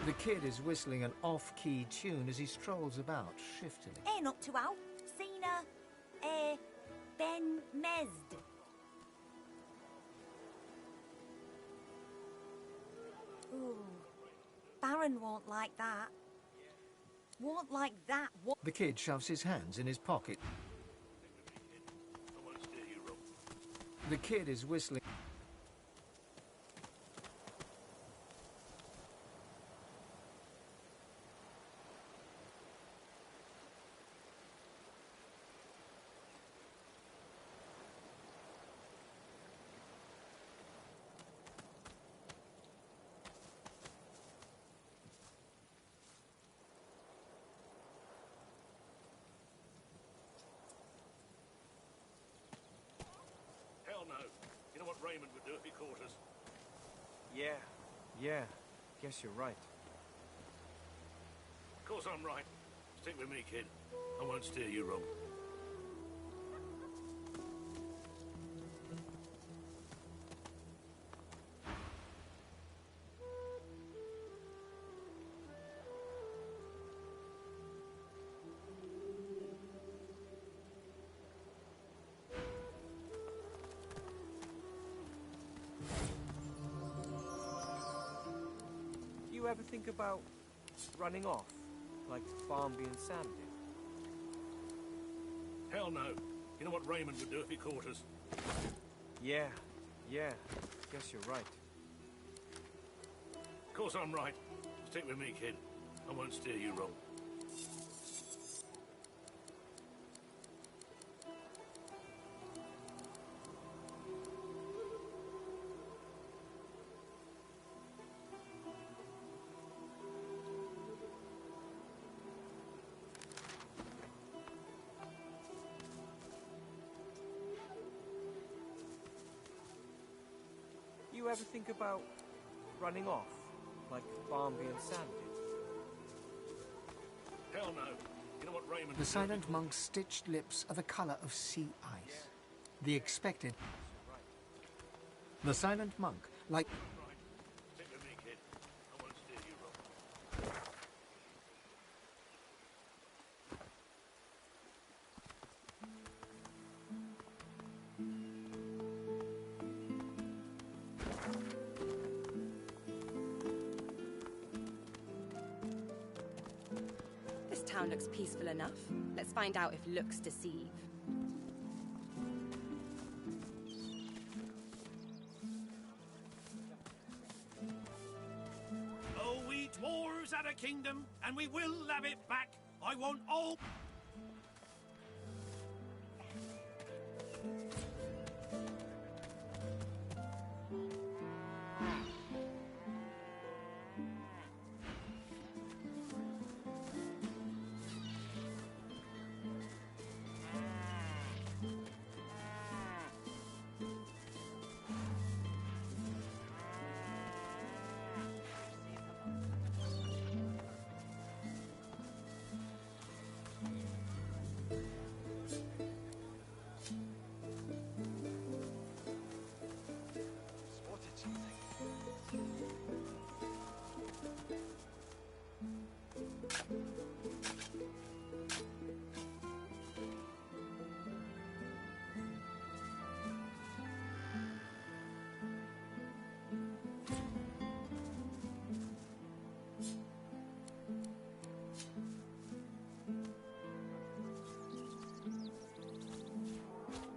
The kid is whistling an off-key tune as he strolls about shiftily. Not too out. Sina, Ben Mesd. Ooh, Baron won't like that. Won't like that. The kid shoves his hands in his pocket. The kid is whistling. Hell no. You know what Raymond would do if he caught us? Yeah. Guess you're right. Of course I'm right. Stick with me, kid. I won't steer you wrong. You ever think about running off, like Barnby and Sam did? Hell no. You know what Raymond would do if he caught us? Yeah. Guess you're right. Of course I'm right. Stick with me, kid. I won't steer you wrong. You ever think about running off, like Barnby and Sam did? Hell no. You know what Raymond... The silent monk's stitched lips are the colour of sea ice. The expected... The silent monk, like... Right. Stick with me, kid. I won't steer you wrong. This town looks peaceful enough. Let's find out if looks deceive. kingdom, and we will have it back. I want all...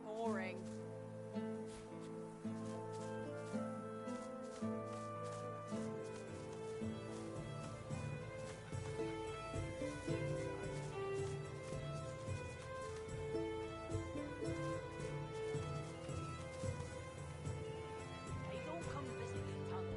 Boring. They don't come visit the tongue.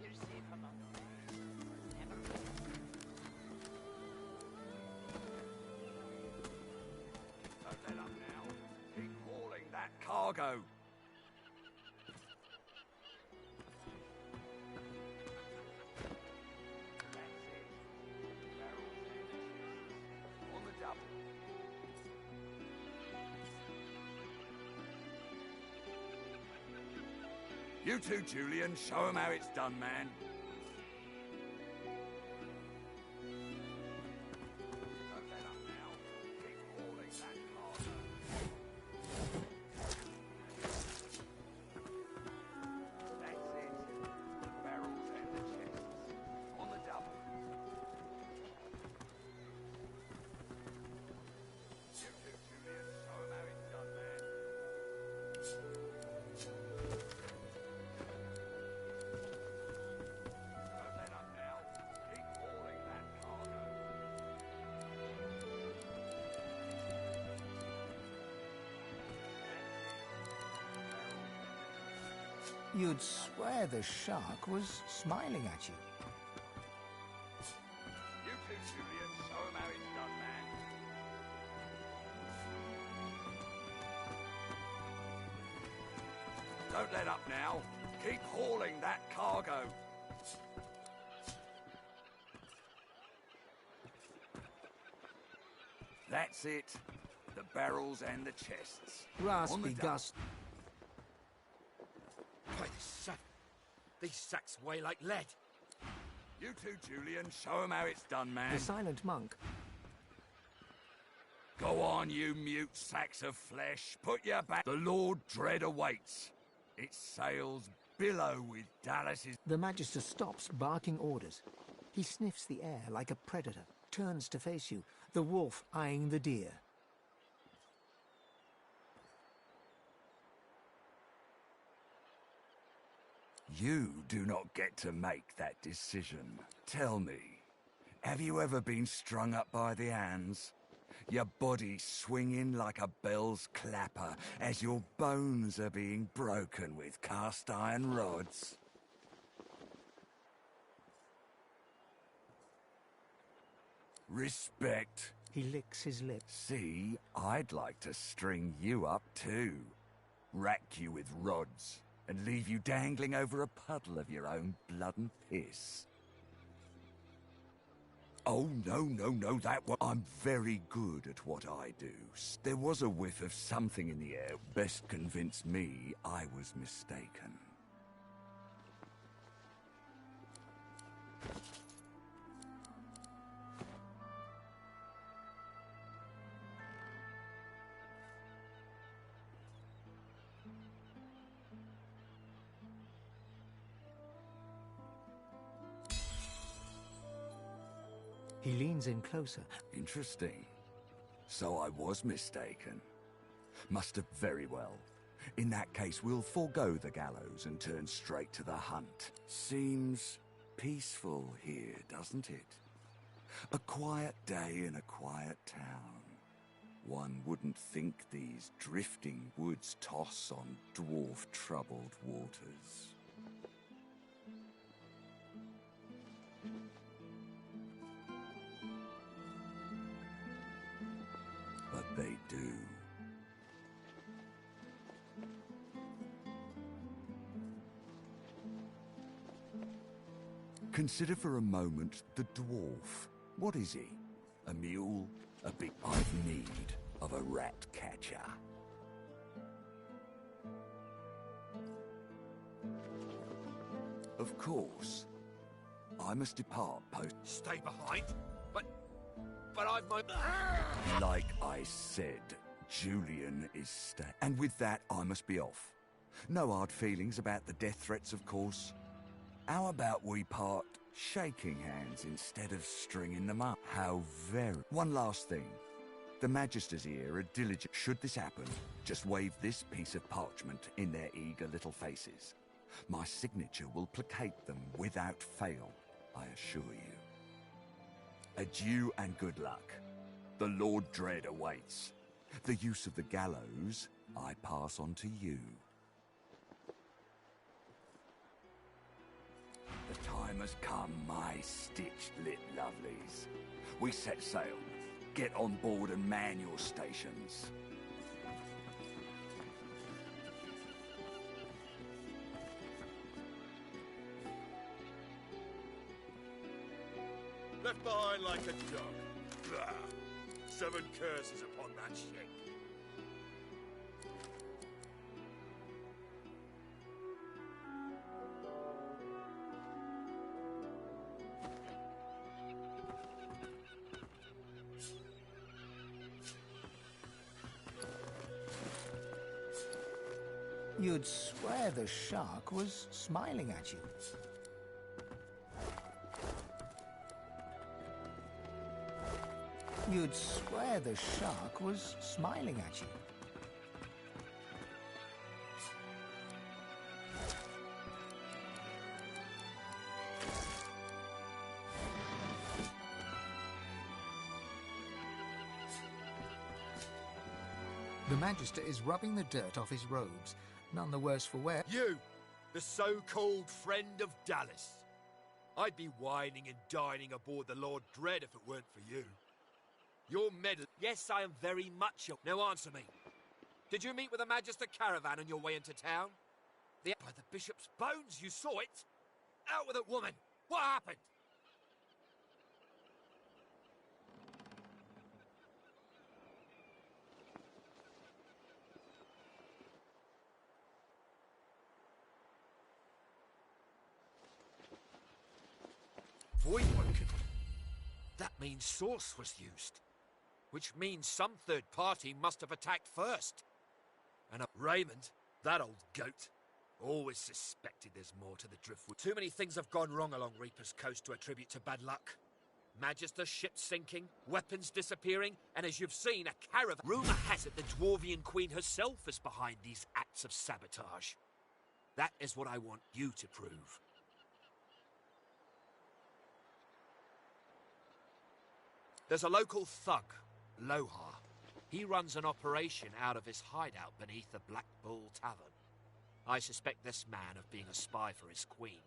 You're safe among them. Never Don't let up now. Keep hauling that cargo. That's it. Barrels on the double. You too, Julian. Show 'em how it's done, man. Don't let up now. Keep hauling that cargo. That's it. The barrels and the chests. On the double. You too, Julian. Show 'em how it's done, man. Don't let up now. Keep hauling that cargo. You'd swear the shark was smiling at you. You too, Julian. Show 'em how it's done, man. Don't let up now. Keep hauling that cargo. That's it. The barrels and the chests. On the Raspy double. Gus. By the sun. These sacks weigh like lead. You too, Julian. Show 'em how it's done, man. The silent monk. Go on, you mute sacks of flesh. Put your back. The Lord Dread awaits. Its sails billow with Dallas's... The Magister stops, barking orders. He sniffs the air like a predator, turns to face you, the wolf eyeing the deer. You do not get to make that decision. Tell me, have you ever been strung up by the hands? Your body swinging like a bell's clapper as your bones are being broken with cast iron rods? Respect. He licks his lips. See, I'd like to string you up too. Rack you with rods and leave you dangling over a puddle of your own blood and piss. Oh, no, that one. I'm very good at what I do. There was a whiff of something in the air. Best convince me I was mistaken. He leans in closer. Interesting. So I was mistaken. Must have very well. In that case, we'll forego the gallows and turn straight to the hunt. Seems peaceful here, doesn't it? A quiet day in a quiet town. One wouldn't think these drifting woods toss on dwarf-troubled waters. But they do. Consider for a moment the dwarf. What is he? A mule? A big I've need of a rat catcher. Of course. I must depart post. Stay behind? But I've my... Like I said, Julian is and with that, I must be off. No hard feelings about the death threats, of course. How about we part shaking hands instead of stringing them up? How very... One last thing. The Magisters here are diligent. Should this happen, just wave this piece of parchment in their eager little faces. My signature will placate them without fail, I assure you. Adieu and good luck. The Lord Dread awaits. The use of the gallows, I pass on to you. The time has come, my stitched-lit lovelies. We set sail. Get on board and man your stations. Left behind like a dog. Blah. 7 curses upon that ship. You'd swear the shark was smiling at you. You'd swear the shark was smiling at you. The Magister is rubbing the dirt off his robes, none the worse for wear. You, the so-called friend of Dallas. I'd be whining and dining aboard the Lord Dread if it weren't for you. Your medal... Yes, I am very much... Now answer me. Did you meet with a Magister caravan on your way into town? By the Bishop's bones, you saw it! Out with it, woman! What happened? Void woken. That means source was used. Which means some third party must have attacked first. And Raymond, that old goat, always suspected there's more to the driftwood. Too many things have gone wrong along Reaper's Coast to attribute to bad luck. Magister ships sinking, weapons disappearing, and as you've seen, a caravan... Rumour has it the Dwarvian Queen herself is behind these acts of sabotage. That is what I want you to prove. There's a local thug, Lohar. He runs an operation out of his hideout beneath the Black Bull Tavern. I suspect this man of being a spy for his queen.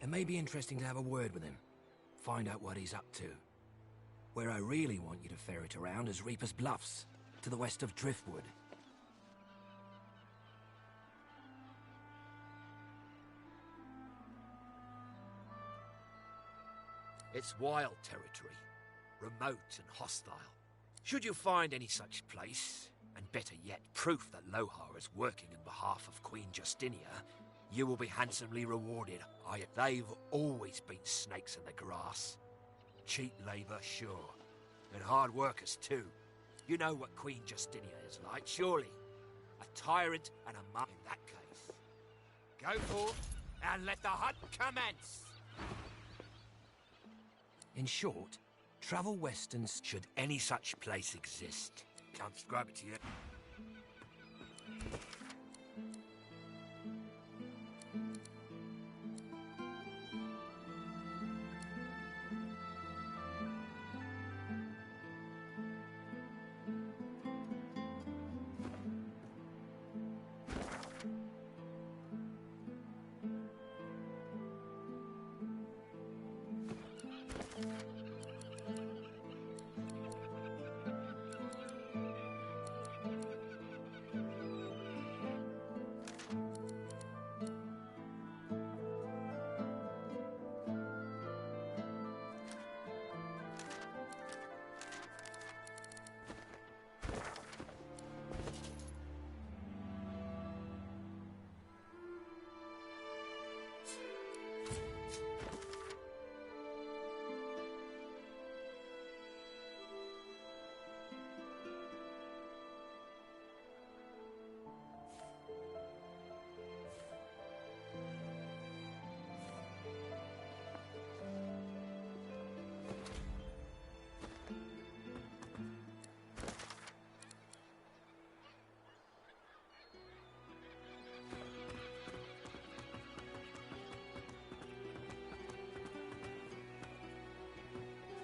It may be interesting to have a word with him. Find out what he's up to. Where I really want you to ferret around is Reaper's Bluffs, to the west of Driftwood. It's wild territory, remote and hostile. Should you find any such place, and better yet, proof that Lohar is working on behalf of Queen Justinia, you will be handsomely rewarded. They've always been snakes in the grass. Cheap labour, sure, and hard workers too. You know what Queen Justinia is like, surely. A tyrant and a mum in that case. Go forth, and let the hunt commence. In short, travel west and Should any such place exist, can't describe it to you.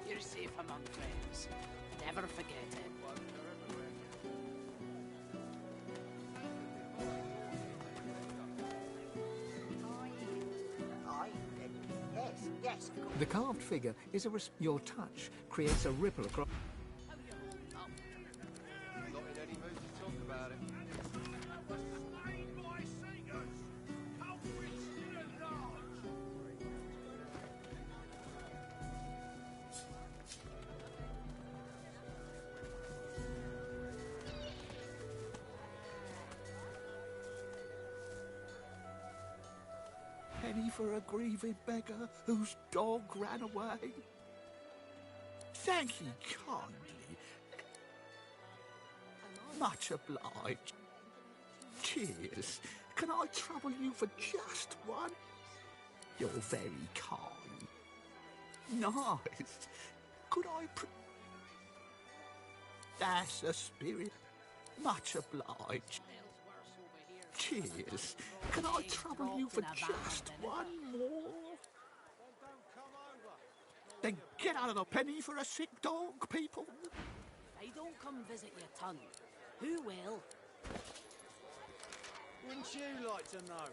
You're safe among friends. Never forget it. Yes. The carved figure is your touch creates a ripple across. Not in any mood to talk about it. Penny for a grieving beggar whose dog ran away. Thank you kindly. Much obliged. Cheers. Can I trouble you for just one? You're very kind. Nice. Could I That's a spirit. Much obliged. Cheers. Can I trouble you for just one more? Then get out of the penny for a sick dog, people. If I don't come visit your ton, who will? Wouldn't you like to know?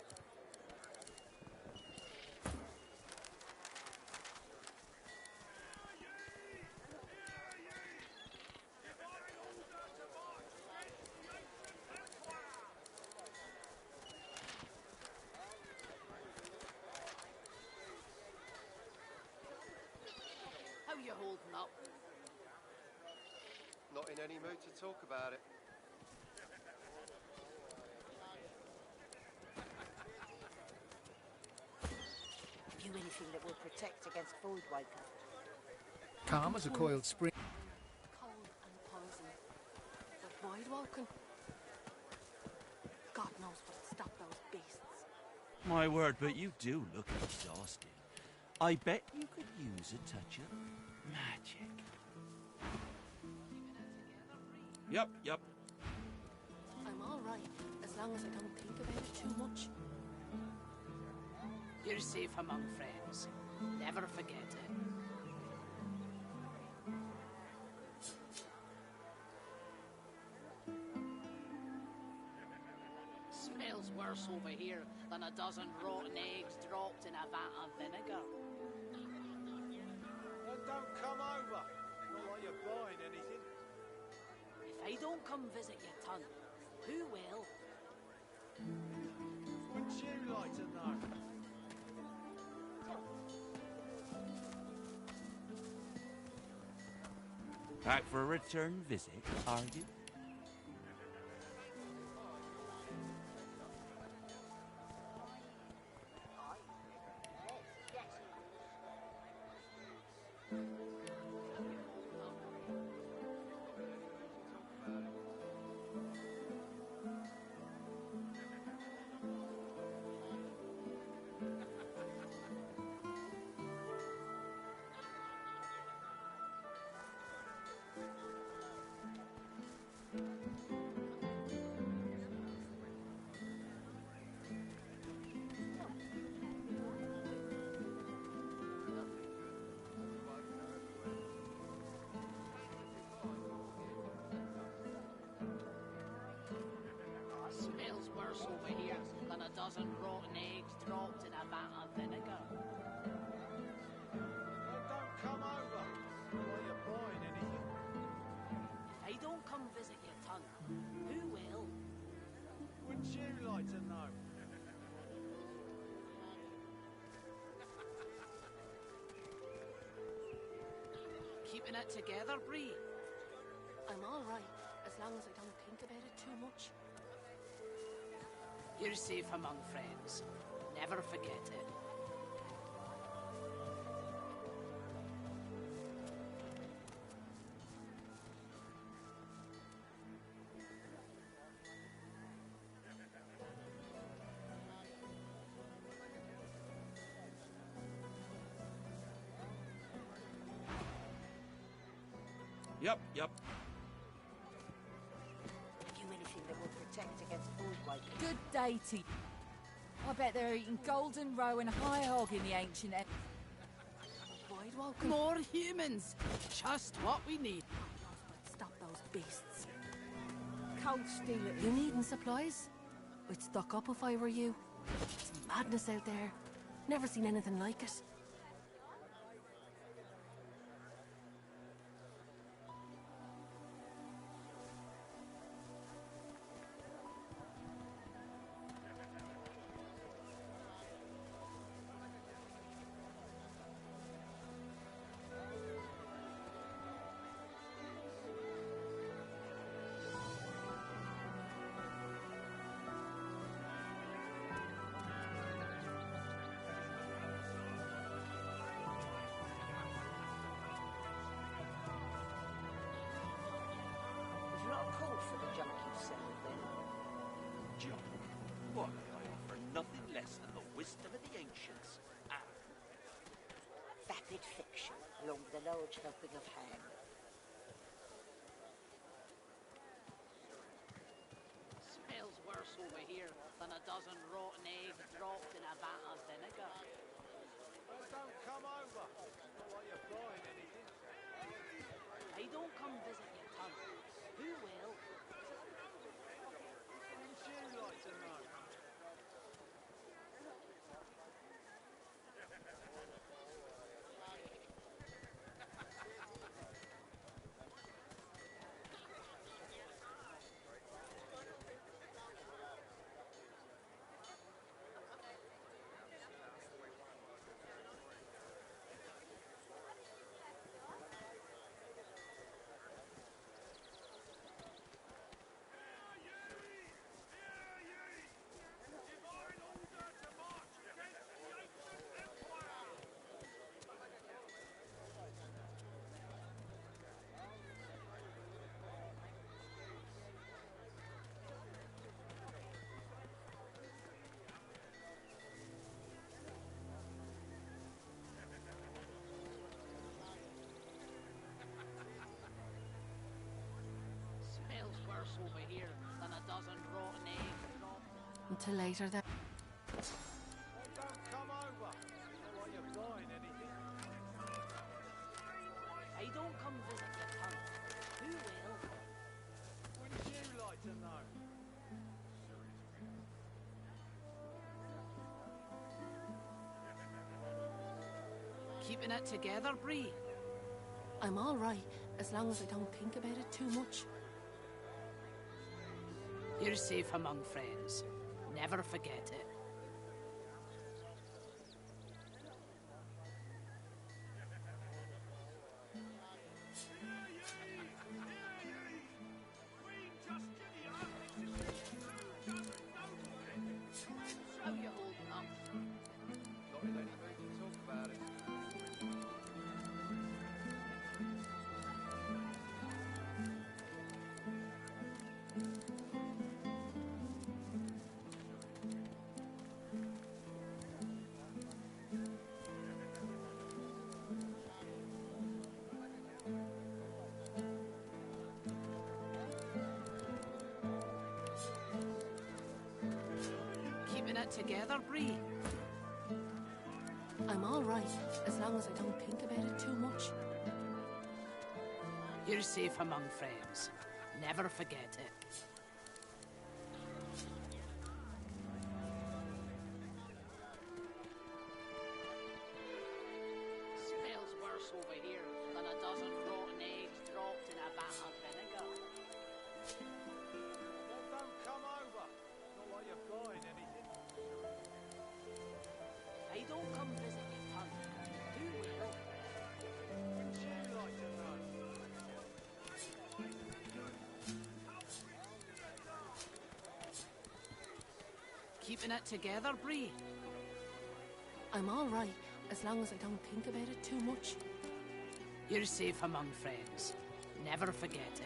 How you holding up? Not in any mood to talk about it. Have you anything that will protect against Voidwaker? Calm as a coiled spring. Cold and poison. But void walking. God knows what'll stop those beasts. My word, but you do look exhausted. I bet you could use a touch of magic. Yep. I'm all right, as long as I don't think about it too much. You're safe among friends. Never forget it. Smells worse over here than a dozen rotten eggs dropped in a vat of vinegar. Well, don't come over. Not like you're buying anything. If I don't come visit your ton, who will? Wouldn't you like to know? Back for a return visit, are you? worse over here than a dozen rotten eggs dropped in a vat of vinegar. Don't come over while you're buying anything. If I don't come visit your ton, who will? Wouldn't you like to know? Keeping it together, Bree? I'm all right, as long as I don't think about it too much. You're safe among friends. Never forget it. Yep. Have you anything that will protect against food like it? Good day to you. I bet they're eating golden roe and high hog in the ancient... Wide welcome. More humans! Just what we need. Stop those beasts. Cold steel it You is. needing supplies? I'd stock up if I were you. It's madness out there. Never seen anything like it. There's not a code for the junk you sell, then. Junk. Why, I offer nothing less than the wisdom of the ancients. Vapid fiction, along with a large helping of ham. Smells worse over here than a dozen rotten eggs dropped in a vat of vinegar. Don't come over while you're buying anything. I don't come visit your ton. Who will? Wouldn't you like to know? Smells worse over here than a dozen rotten eggs dropped. Until later, then. Don't come over while you're buying anything. I don't come visit your ton. Who will? Wouldn't you like to know? Keeping it together, Bree? I'm all right, as long as I don't think about it too much. You're safe among friends. Never forget it. How you holding up? Not in any mood to talk about it. Keeping it together, Bree? I'm all right, as long as I don't think about it too much. You're safe among friends. Never forget it. Keeping it together, Bree? I'm all right, as long as I don't think about it too much. You're safe among friends. Never forget it.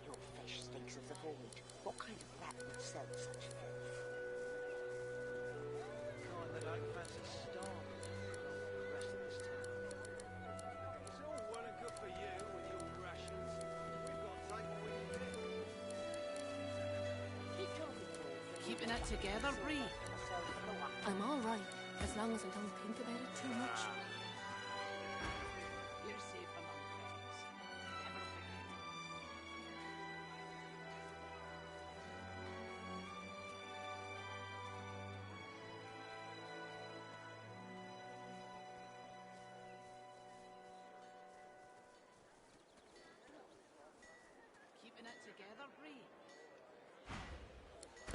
Your fish stinks of the void. What kind of rat would sell such filth? Kind that don't fancy starving the rest of this town. It's all well and good for you with your rations. We've got to take what we can get. Keep talking, Paul. Keeping it together, Bree? I'm all right, as long as I don't think about it too much. You're safe among friends. Never forget it. Keeping it together, Bree?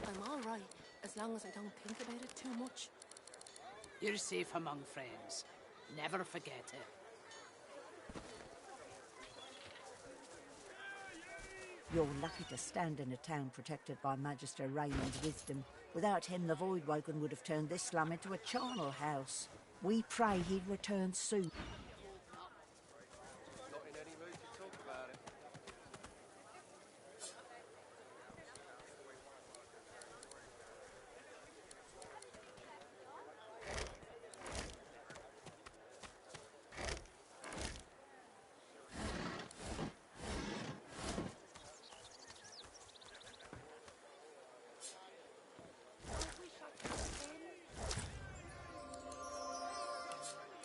I'm all right, as long as I don't think about it too much. You're safe among friends. Never forget it. You're lucky to stand in a town protected by Magister Raymond's wisdom. Without him, the Voidwoken would have turned this slum into a charnel house. We pray he'd return soon. Not in any mood to talk about it.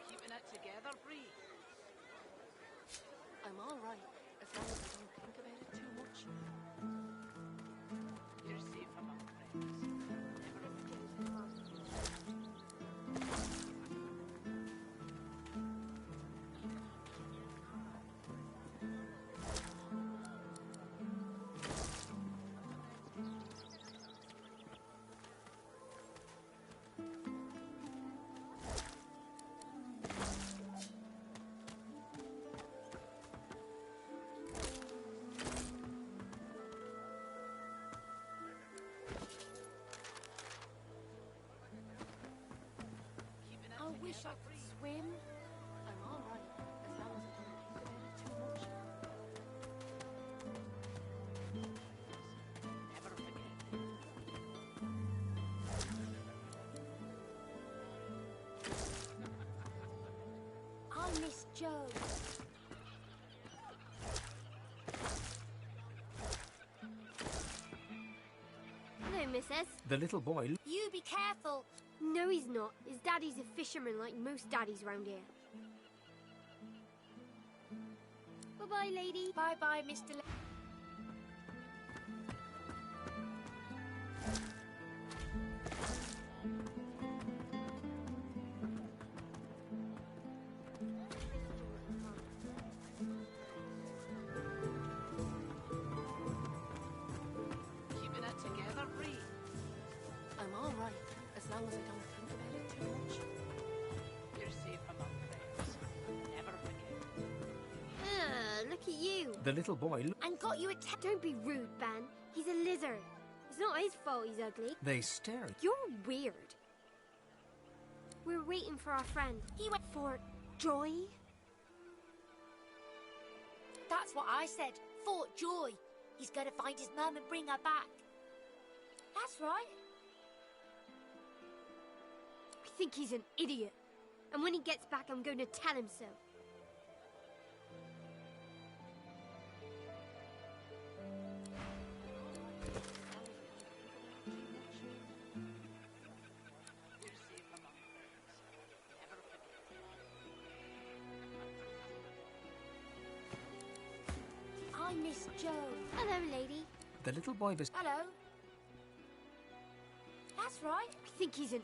Keeping it together, Bree? I'm all right, as long as I don't think about it too much. You're safe among friends. Never forget it. I wish I could swim. I'm all right, as long as I don't think about it too much. Never forget it. I miss Joe. Hello, missus. The little boy. You be careful. No, he's not. His daddy's a fisherman like most daddies round here. Bye-bye, lady. Bye-bye, Mr. Keeping it together, Bree? I'm all right, as long as I don't think about it too much. You're safe among friends. Never forget it. Look at you. The little boy. And got you a Don't be rude, Ben. He's a lizard. It's not his fault he's ugly. They stare. You're weird. We're waiting for our friend. He went for Joy. That's what I said. Fort Joy. He's going to find his mum and bring her back. That's right. I think he's an idiot. And when he gets back, I'm going to tell him so. I miss Joe. Hello, lady. The little boy was. Hello. That's right. I think he's an...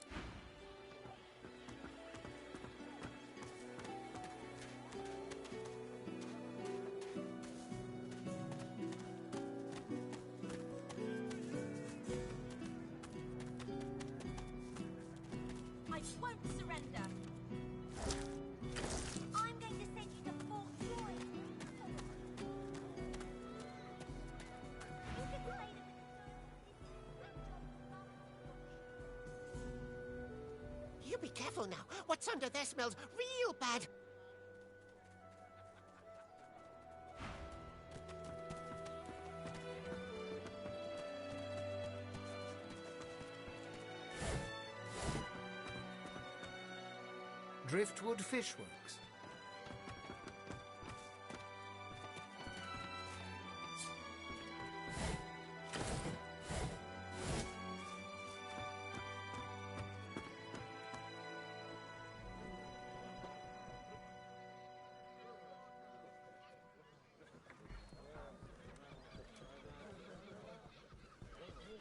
You be careful now. What's under there smells real bad. Driftwood Fishworks.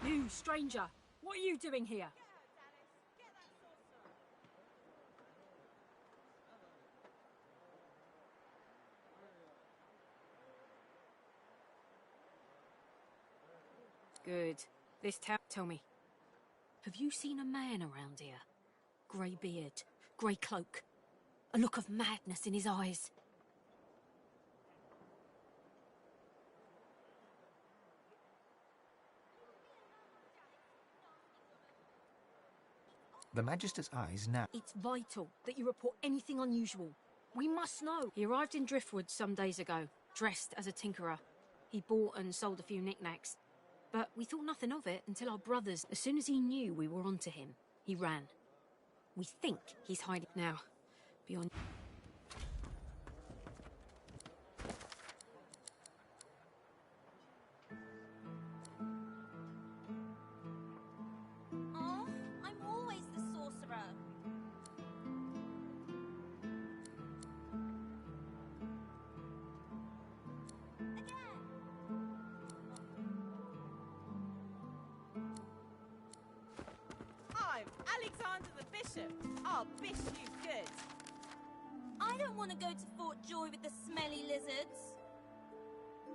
You, stranger! What are you doing here? Good. This town... Tell me, have you seen a man around here? Grey beard, grey cloak, a look of madness in his eyes. The Magister's eyes now. It's vital that you report anything unusual. We must know. He arrived in Driftwood some days ago, dressed as a tinkerer. He bought and sold a few knickknacks. But we thought nothing of it until our brothers... As soon as he knew we were onto him, he ran. We think he's hiding now. Beyond... Oh, I'm always the sorcerer. I'm Alexander the Bishop. I'll bish you good. I don't want to go to Fort Joy with the smelly lizards.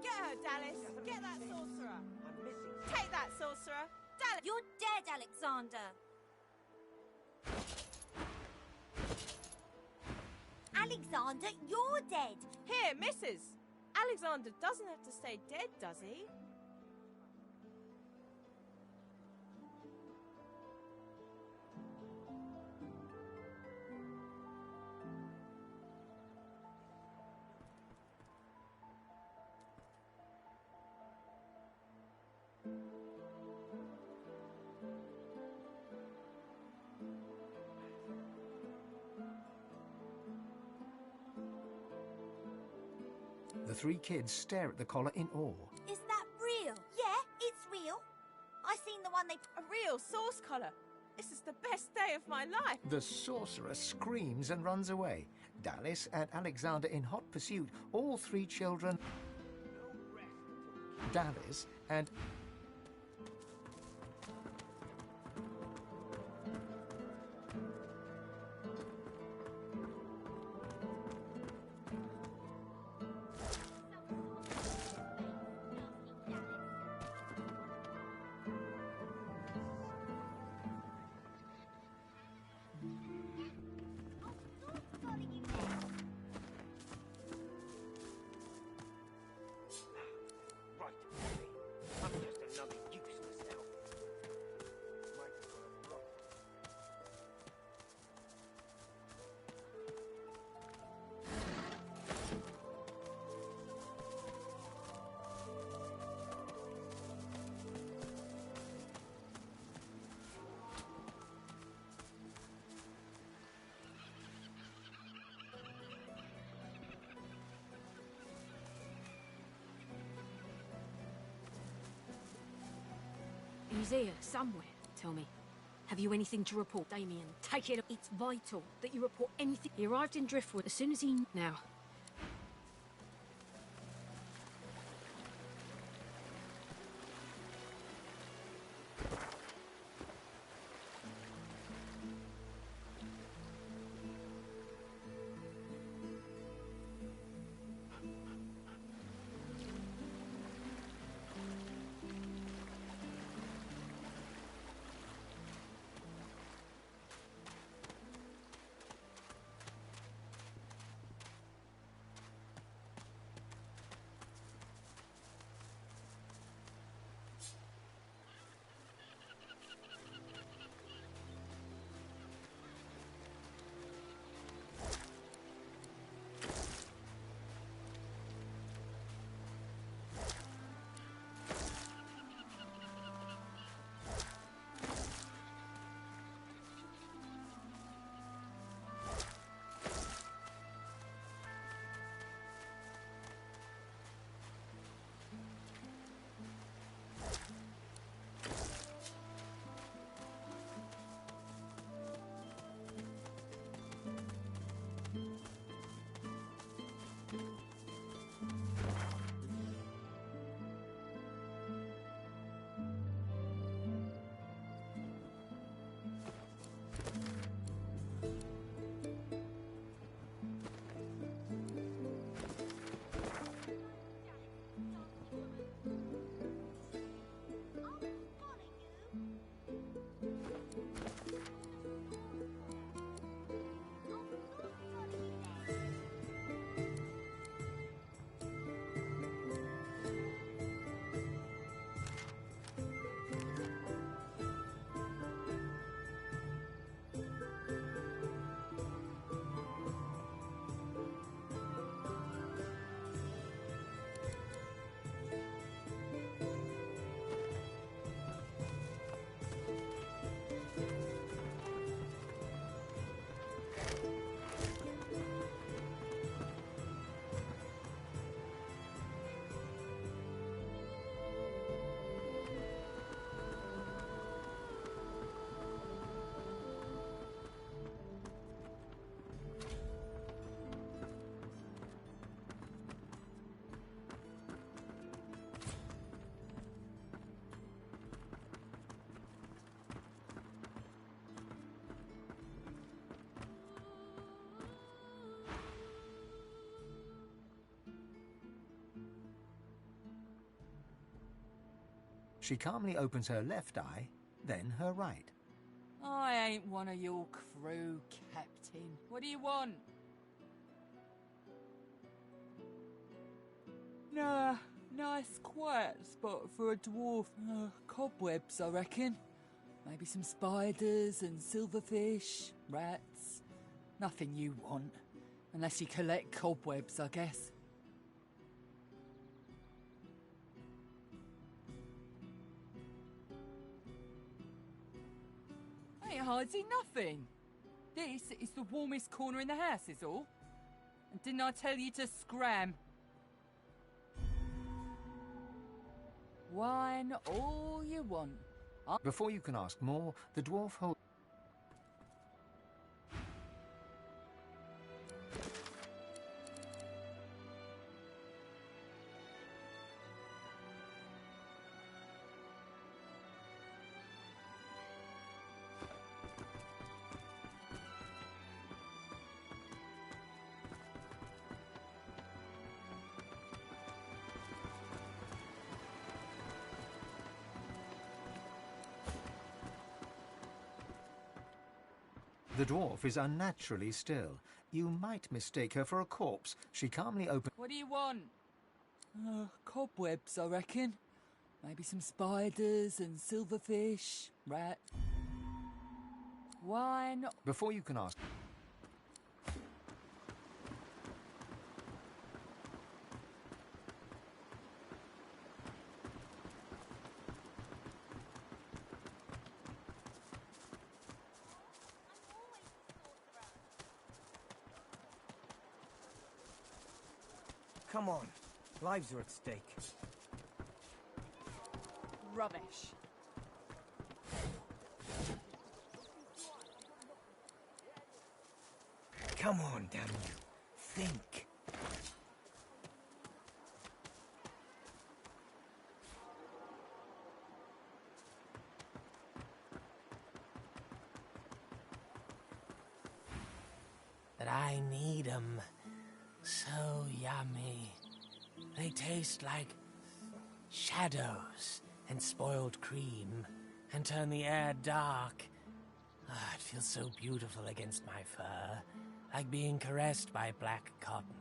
Get her, Dallas. Get that sorcerer. Take that, sorcerer. Dallas. You're dead, Alexander. Alexander, you're dead. Here, missus. Alexander doesn't have to stay dead, does he? The three kids stare at the collar in awe. Is that real? Yeah, it's real. I seen the one they... A real source collar. This is the best day of my life. The sorcerer screams and runs away. Dallas and Alexander in hot pursuit. All three children... Dallas and... Right, I'm just another useless elf. He's here, somewhere. Tell me, have you anything to report? Damien, take it. It's vital that you report anything. He arrived in Driftwood as soon as he... Now. She calmly opens her left eye, then her right. I ain't one of your crew, Captain. What do you want? Nah, nice quiet spot for a dwarf. Cobwebs, I reckon. Maybe some spiders and silverfish, rats. Nothing you want. Unless you collect cobwebs, I guess. Ain't hardly nothing. This is the warmest corner in the house, is all. And didn't I tell you to scram? Wine all you want. Before you can ask more, the dwarf holds... The dwarf is unnaturally still. You might mistake her for a corpse. She calmly opens... What do you want? Cobwebs, I reckon. Maybe some spiders and silverfish, rat. Wine... Before you can ask... Come on. Lives are at stake. Rubbish. Come on, damn you. Think. But I need 'em. So yummy. They taste like shadows and spoiled cream and turn the air dark. It feels so beautiful against my fur, like being caressed by black cotton.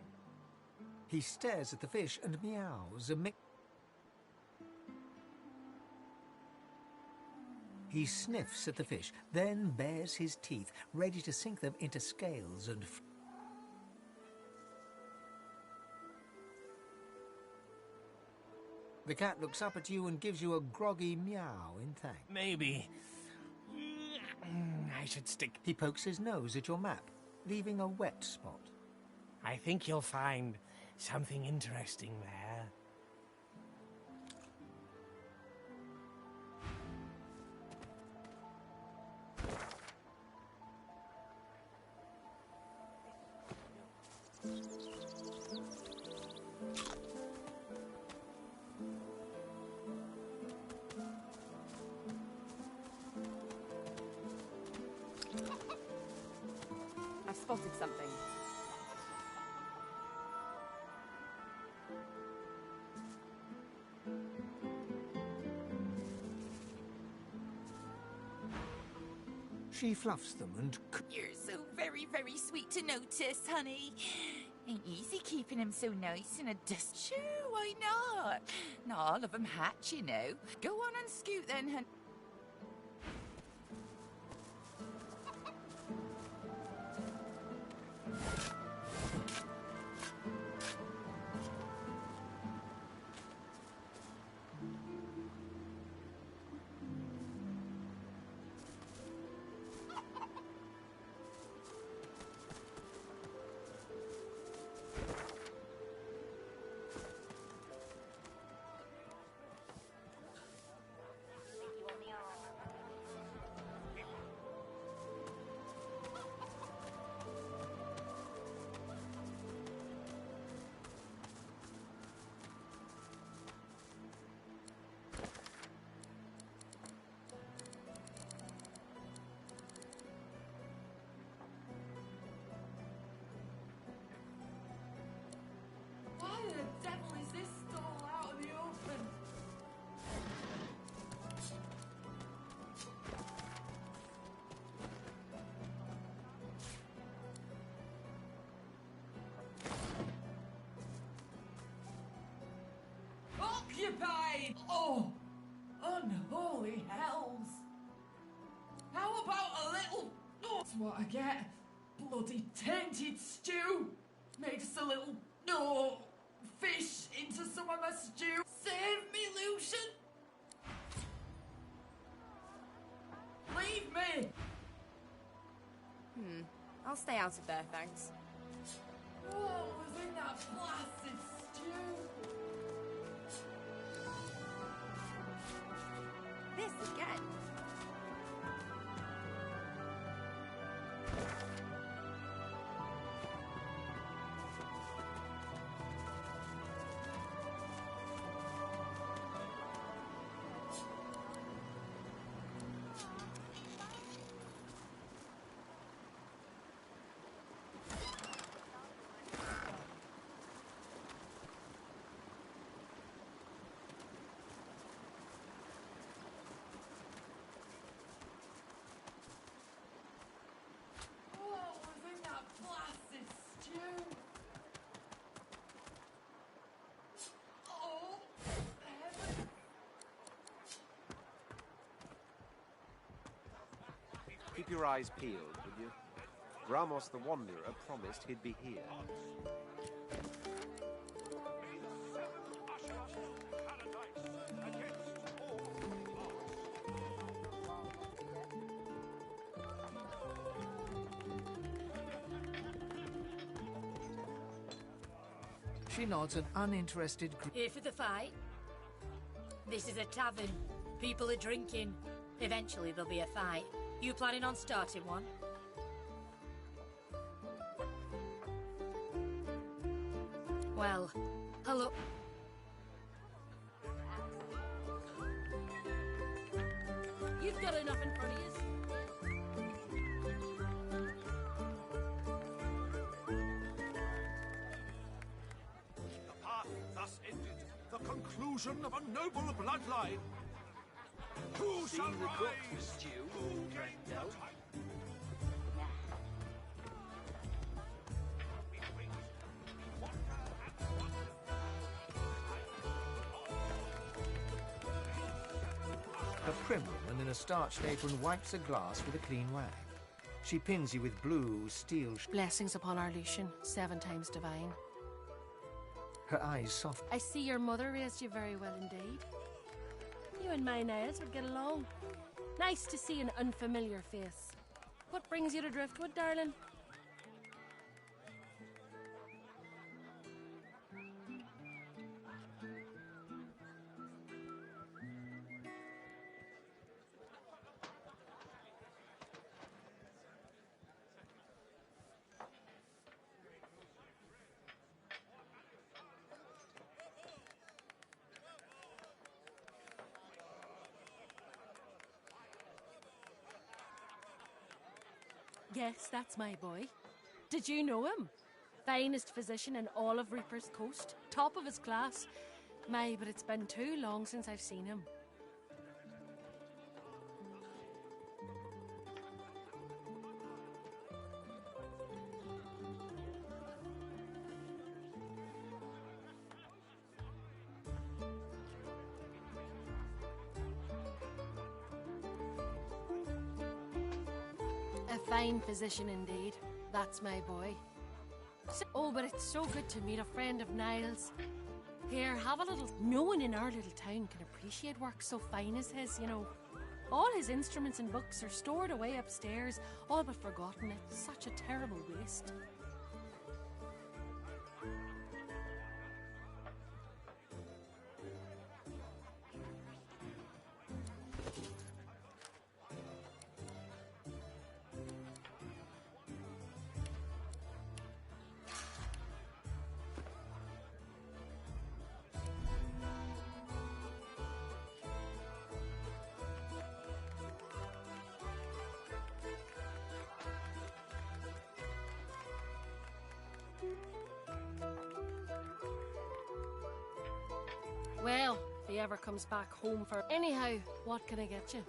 He stares at the fish and meows a mix... He sniffs at the fish, then bares his teeth, ready to sink them into scales and... The cat looks up at you and gives you a groggy meow in thanks. Maybe I should stick... He pokes his nose at your map, leaving a wet spot. I think you'll find something interesting there. I've spotted something. She fluffs them and... You're so very, very sweet to notice, honey. Ain't easy keeping him so nice in a dust. Sure, why not? Not all of them hatch, you know. Go on and scoot then, honey. occupied! Oh, unholy hells! How about a little... Oh, that's what I get. Bloody tainted stew. Made us a little... Oh, fish into some of my stew. Save me, Lucian! Leave me! I'll stay out of there, thanks. What was in that blasted stew? This again. What was in that blasted stew? Oh, heaven. Keep your eyes peeled, will you? Ramos the Wanderer promised he'd be here. She nods an uninterested grin. Here for the fight? This is a tavern. People are drinking. Eventually there'll be a fight. You planning on starting one? Well, hello. You've got enough in front of you. The path thus ended, the conclusion of a noble bloodline. Who shall rise? Who gains the title? A prim woman in a starched apron wipes a glass with a clean rag. She pins you with blue steel. Blessings upon our Lucian, 7 times divine. Her eyes soft. I see your mother raised you very well indeed. You and my Niles would get along. Nice to see an unfamiliar face. What brings you to Driftwood, darling? Yes, that's my boy. Did you know him? Finest physician in all of Reaper's Coast. Top of his class. My, but it's been too long since I've seen him. A fine physician indeed. That's my boy. Oh, but it's so good to meet a friend of Niles. Here, have a little... No one in our little town can appreciate work so fine as his, you know. All his instruments and books are stored away upstairs, all but forgotten. It's such a terrible waste. Well, if he ever comes back home for... Anyhow, what can I get you?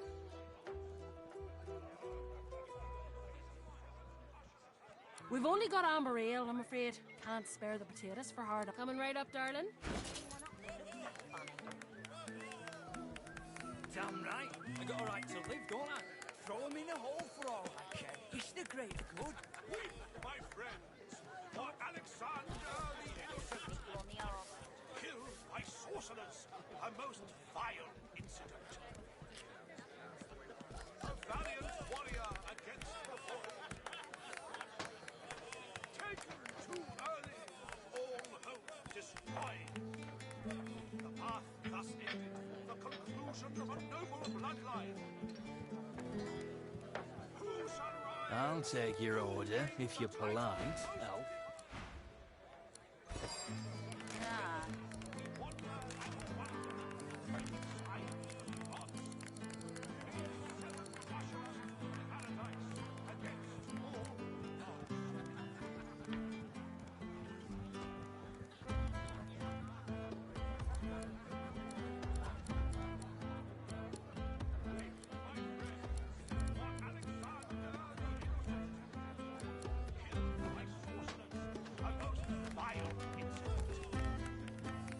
We've only got amber ale, I'm afraid. Can't spare the potatoes for hard. Coming right up, darling. Damn right. I got a right to live, don't I? Throw him in a hole for all I care. Wish the greater good. Weep, my friends, for Alexander the Innocent. Killed by sorcerers, a most vile incident. A valiant warrior against the foe. Taken too early, all hope destroyed. The path thus ended, the conclusion of a noble bloodline. Who shall rise? I'll take your order if you're polite. Elf.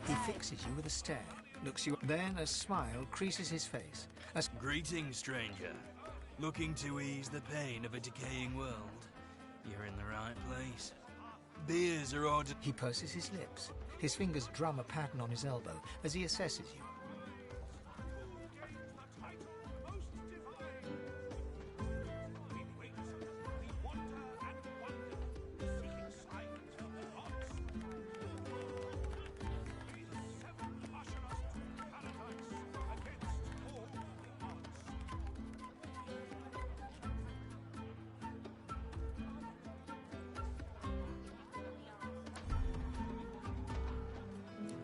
He fixes you with a stare, looks you. Then a smile creases his face. Greetings, stranger. Looking to ease the pain of a decaying world? You're in the right place. Beers are ordered. He purses his lips. His fingers drum a pattern on his elbow as he assesses you.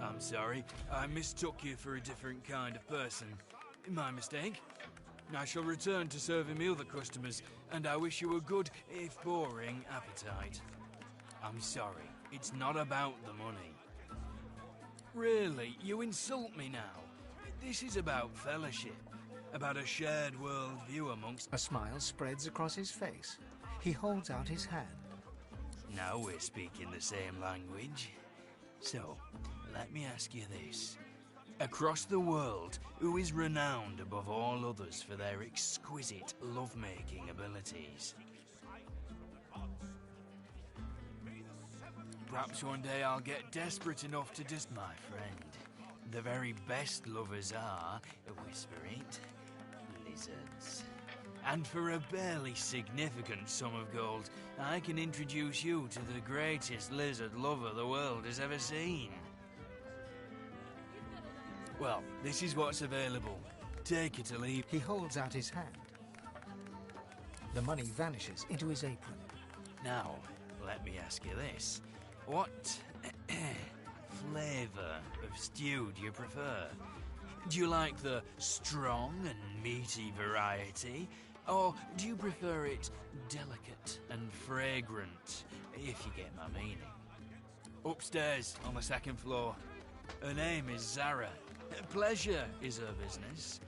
I'm sorry, I mistook you for a different kind of person. My mistake. I shall return to serving me other customers, and I wish you a good, if boring, appetite. I'm sorry, it's not about the money. Really, you insult me now. This is about fellowship, about a shared world view amongst... A smile spreads across his face. He holds out his hand. Now we're speaking the same language. So, let me ask you this. Across the world, who is renowned above all others for their exquisite love-making abilities? Perhaps one day I'll get desperate enough to just... My friend, the very best lovers are, whisper it, lizards. And for a barely significant sum of gold, I can introduce you to the greatest lizard lover the world has ever seen. Well, this is what's available. Take it or leave. He holds out his hand. The money vanishes into his apron. Now, let me ask you this. What flavour of stew do you prefer? Do you like the strong and meaty variety? Or do you prefer it delicate and fragrant, if you get my meaning? Upstairs, on the second floor. Her name is Zara. Pleasure is her business.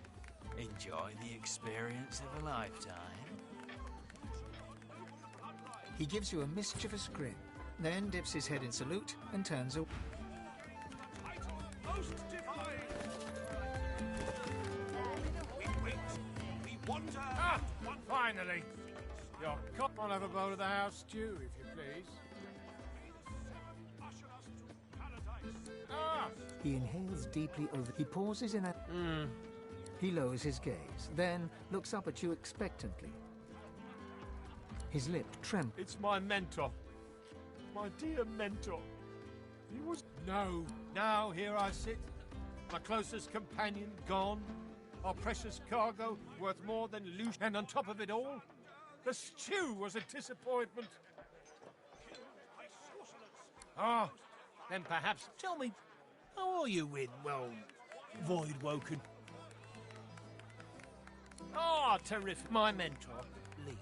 Enjoy the experience of a lifetime. He gives you a mischievous grin, then dips his head in salute and turns away. Most divine! We wait, we wonder... Finally! Your cop will have a bowl of the house stew, if you please. He inhales deeply over... He pauses in a... He lowers his gaze, then looks up at you expectantly. His lip trembles. It's my mentor. My dear mentor. He was... No. Now here I sit. My closest companion gone. Our precious cargo worth more than loot. And on top of it all, the stew was a disappointment. Ah, then perhaps tell me, how are you with, well, Voidwoken? Ah, terrific. My mentor, Liam,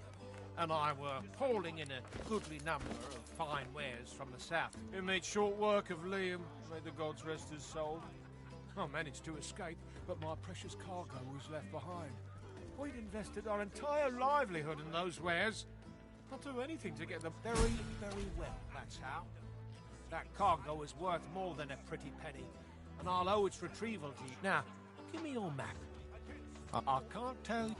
and I were hauling in a goodly number of fine wares from the south. We made short work of Liam, may the gods rest his soul. I managed to escape, but my precious cargo was left behind. We'd invested our entire livelihood in those wares. Not do anything to get them very, very well, that's how. That cargo is worth more than a pretty penny, and I'll owe its retrieval to you. Now, give me your map. I can't tell you.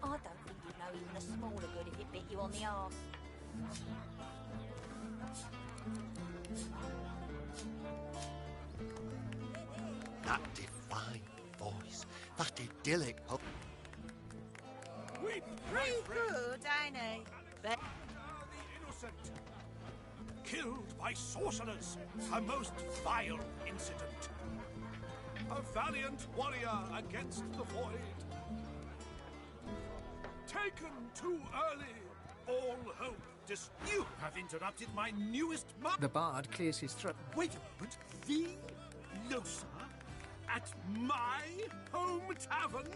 I don't think you'd know even a smaller good if it bit you on the arse. That divine voice, that idyllic... Pretty good, ain't he? But Innocent. Killed by sorcerers, a most vile incident. A valiant warrior against the void. Taken too early, all hope You have interrupted my newest The bard clears his throat. Wait a moment, the Losa at my home tavern?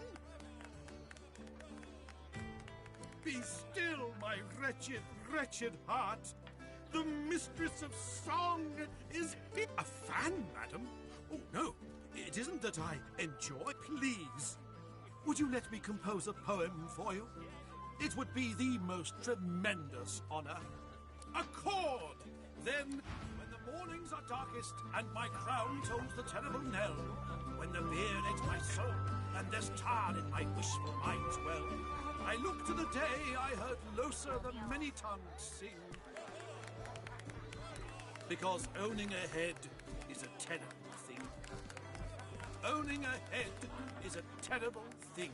Be still, my wretched, wretched heart. The mistress of song is a fan, madam. Oh, no, it isn't that I enjoy. Please, would you let me compose a poem for you? It would be the most tremendous honor. A chord! Then, when the mornings are darkest and my crown tolls the terrible knell, when the beard ate my soul and there's tar in my wishful mind's well, I look to the day I heard Losa the many-tongued sing. Because owning a head is a terrible thing. Owning a head is a terrible thing.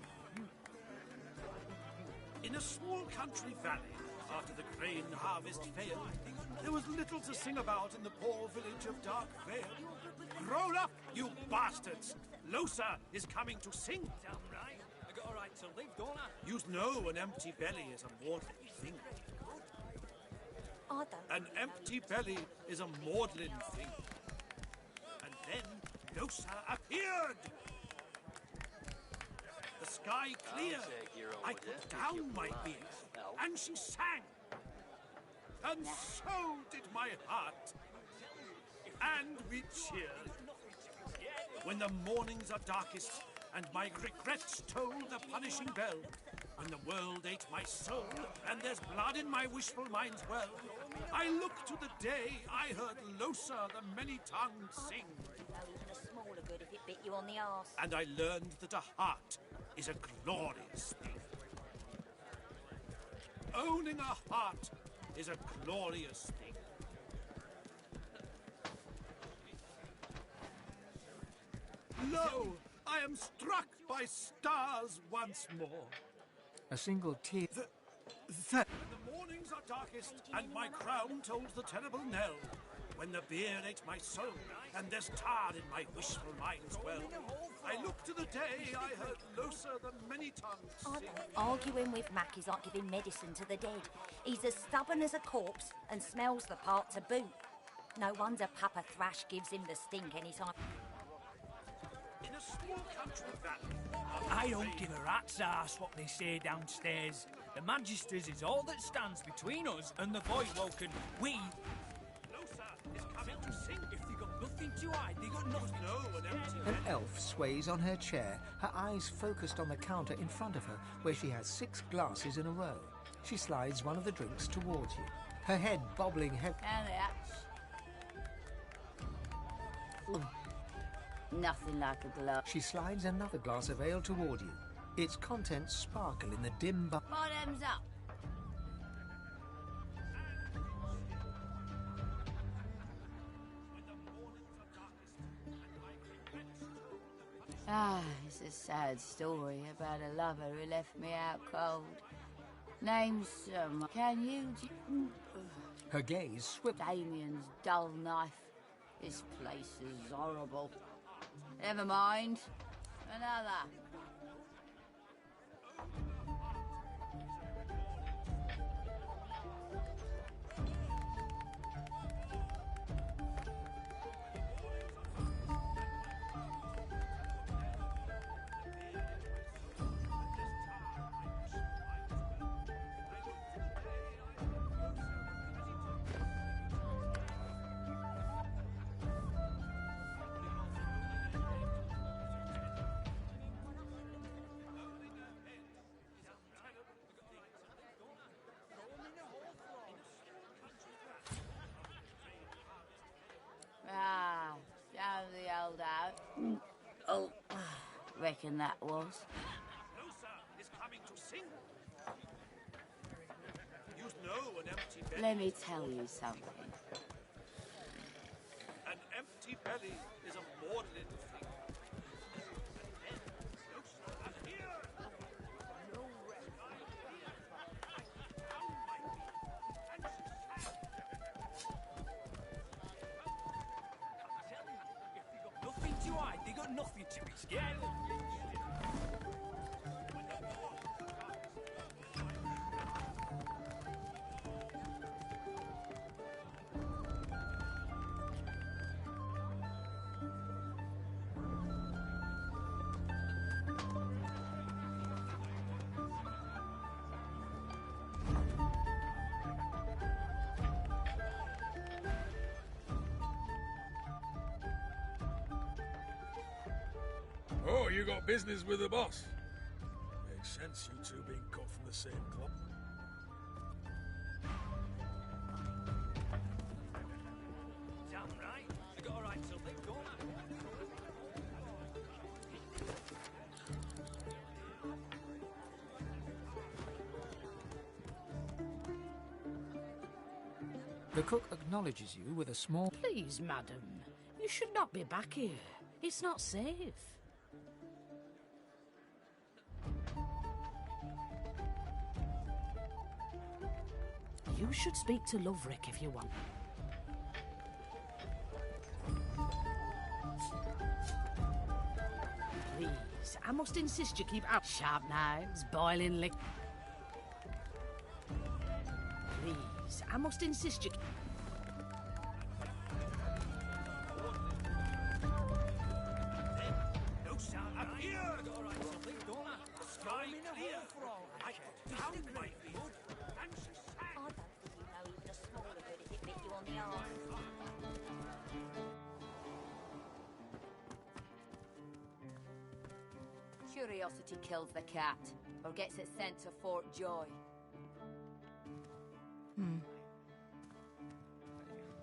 In a small country valley, after the grain harvest failed, there was little to sing about in the poor village of Dark Vale. Grown up, you bastards! Losa is coming to sing. Damn right. I got a right to live, don't I? You know an empty belly is a maudlin thing. An empty belly is a maudlin thing. And then Losa appeared! The sky cleared. I put down my beard, and she sang. And so did my heart. And we cheered. When the mornings are darkest, and my regrets toll the punishing bell, when the world ate my soul, and there's blood in my wishful mind's well, I look to the day I heard Losa the many-tongued sing. Even a smaller good if it bit you on the arse. And I learned that a heart is a glorious thing. Owning a heart is a glorious thing. Lo, I am struck by stars once more. A single tear. When the mornings are darkest and my crown tolls the terrible knell, when the beard ate my soul and there's tar in my wishful mind's well, I look to the day I heard Losa the many-tongued sing. Arguing with Mac is like giving medicine to the dead. He's as stubborn as a corpse and smells the part to boot. No wonder Papa Thrash gives him the stink anytime. In a small country valley. I don't give a rat's ass what they say downstairs. The Magisters is all that stands between us and the Voidwoken. We... Losa is coming to sing. If they got nothing to hide, they got nothing. No, an empty An elf sways on her chair, her eyes focused on the counter in front of her, where she has 6 glasses in a row. She slides one of the drinks towards you, her head bobbling heavily. Nothing like a glove. She slides another glass of ale toward you. Its contents sparkle in the dim Bottoms up. Ah, it's a sad story about a lover who left me out cold. Name's, can you... Her gaze swift. Damien's dull knife. This place is horrible. Never mind. Another. reckon that was? No, sir, is coming to sing. You know an empty belly. Let me tell you something. An empty belly is a maudlin thing. No, sir, and here. No rest. Nothing to hide, they got nothing to be scared of. Oh, you got business with the boss? Makes sense, you two being cut from the same club. Damn right. I got a right to live, don't I? The cook acknowledges you with a small... Please, madam, you should not be back here. It's not safe. You should speak to Loverick if you want. Please, I must insist you keep out. Sharp knives, boiling liquor. Please, I must insist you... No, sir, I'm here. I got a right to live, don't I? Sky clear. I down my field. And I don't think you know even a smaller good if it bit you on the arse. Curiosity kills the cat, or gets it sent to Fort Joy.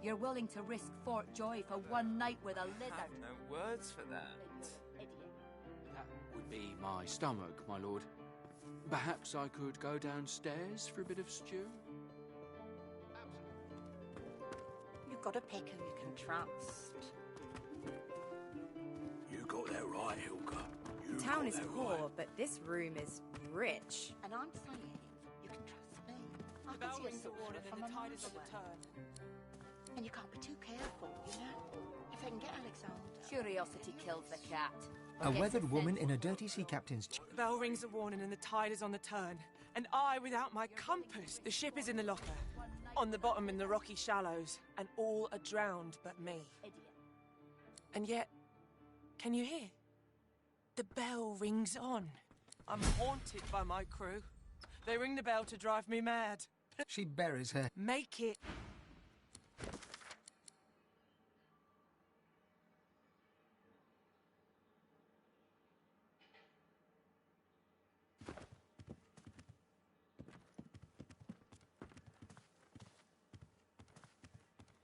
You're willing to risk Fort Joy for one night with a lizard? No words for that. That would be my stomach, my lord. Perhaps I could go downstairs for a bit of stew? You've got a picker you can trust. You got that right, Hilka. You The town got is that poor, right. but this room is rich. And I'm saying, you can trust me. I The can bell see a rings a sorcerer warning from and the a tide mile is on the away. turn. And you can't be too careful, you know? If they can get Alexander... Curiosity kills the cat. or A gets it weathered sent woman to- in a dirty sea captain's... The bell rings a warning and the tide is on the turn. And I without my compass. The ship is in the locker. On the bottom in the rocky shallows. And all are drowned but me. And yet, can you hear? The bell rings on. I'm haunted by my crew. They ring the bell to drive me mad. She buries her... Make it.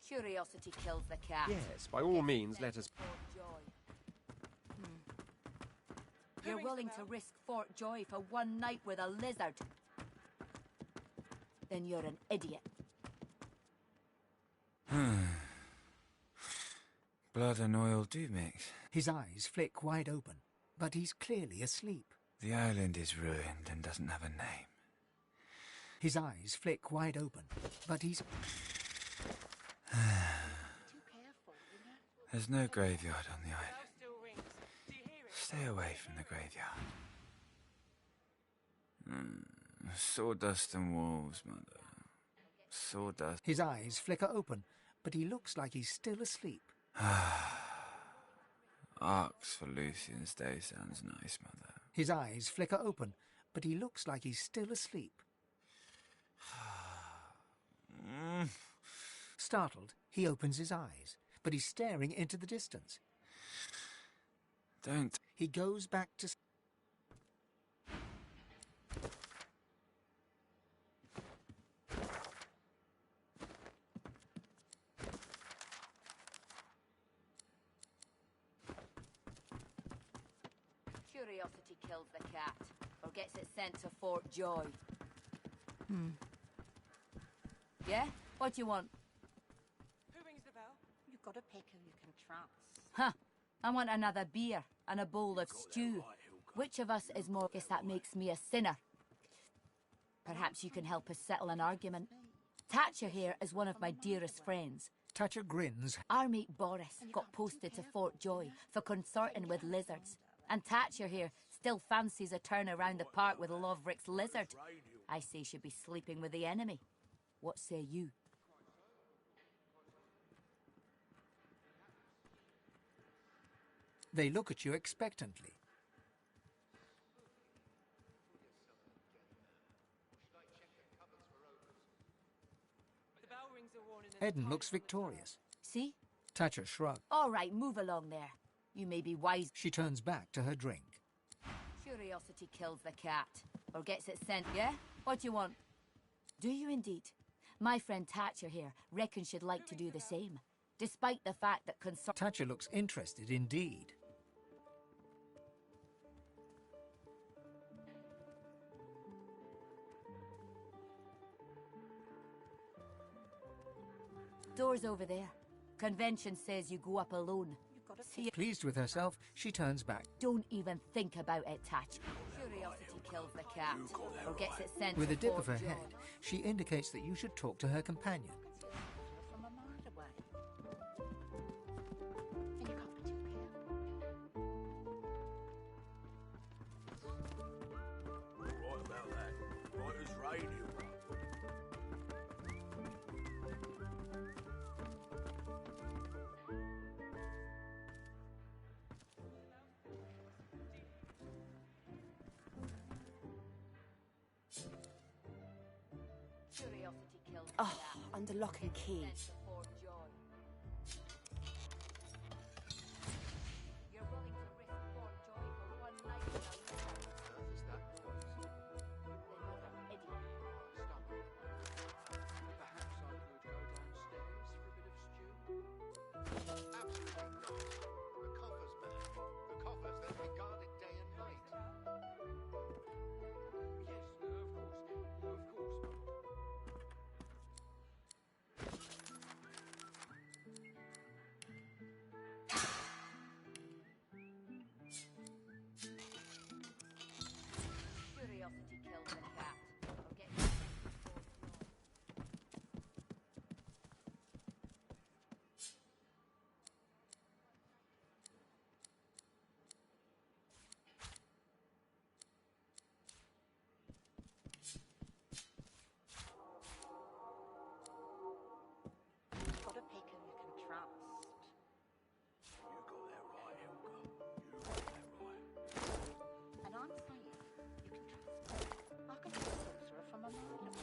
Curiosity kills the cat. Yes, by all means, let us... You're willing to risk Fort Joy for one night with a lizard? Then you're an idiot. Blood and oil do mix. His eyes flick wide open, but he's clearly asleep. The island is ruined and doesn't have a name. His eyes flick wide open, but he's... There's no graveyard on the island. Stay away from the graveyard. Sawdust and wolves, mother. Sawdust. His eyes flicker open, but he looks like he's still asleep. Arcs for Lucian's Day sounds nice, mother. His eyes flicker open, but he looks like he's still asleep. Startled, he opens his eyes, but he's staring into the distance. Don't. He goes back to... Curiosity kills the cat, or gets it sent to Fort Joy. Yeah? What do you want? Who rings the bell? You've got to pick who you can trust. Huh. I want another beer and a bowl of stew. Which of us is more? Guess that makes me a sinner. Perhaps you can help us settle an argument. Thatcher here is one of my dearest friends. Thatcher grins. Our mate Boris got posted to Fort Joy for consorting with lizards. And Thatcher here still fancies a turn around the park with Loverick's lizard. I say she'd be sleeping with the enemy. What say you? They look at you expectantly. The bell rings a warning. Eden looks victorious. See? Thatcher shrugs. All right, move along there. You may be wise. She turns back to her drink. Curiosity kills the cat, or gets it sent, yeah? What do you want? Do you indeed? My friend Thatcher here reckons she'd like to do the same, despite the fact that Thatcher looks interested indeed. Door's over there. Convention says you go up alone. See, Pleased with herself, she turns back. don't even think about it, Thatcher. Curiosity kills the cat, or gets it sent With to a dip Fort of her Joy. head, she indicates that you should talk to her companion. From a mile away. And you can't be too careful. Right about that. Right as rain, you Curiosity kills the Oh, cat. under lock and key. Sent to Fort Joy. You're willing to risk Fort Joy for one night in a lizard? Is that noise? Then you're an idiot. Perhaps I could go downstairs for a bit of stew? Absolutely not. The coffers, man. The coffers, they'll be guarded day and night. Yes, of course. Of course. Curiosity kills the cat, or gets it sent to Fort Joy. You've got to pick who you can trust. You got that right, Helga. You got that right. And I'm saying you can trust me. I can be a sorcerer from a mile away.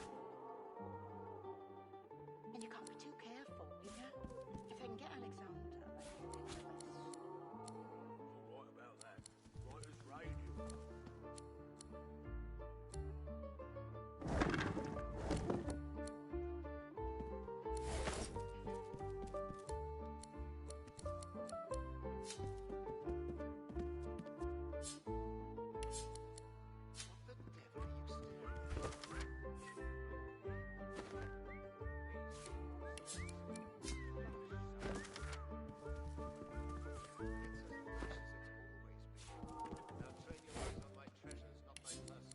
And you can't be too careful, you know? If I can get Alexander, then you'll do the best. Right about that. Right as rain, you What the devil are you staring Now train your eyes on my treasures, not my person.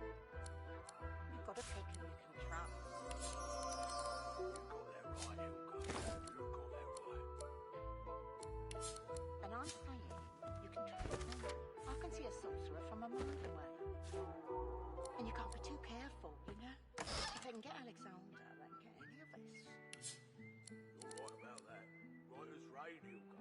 You've got to pick who you can trust. got that right, Helga. You got that right. And I'm saying you can trust me. I can see a sorcerer from a mile away. And you can't be too careful, you know? If I can get Alexander, then get any of us. You're right about that. Right as rain, Helga.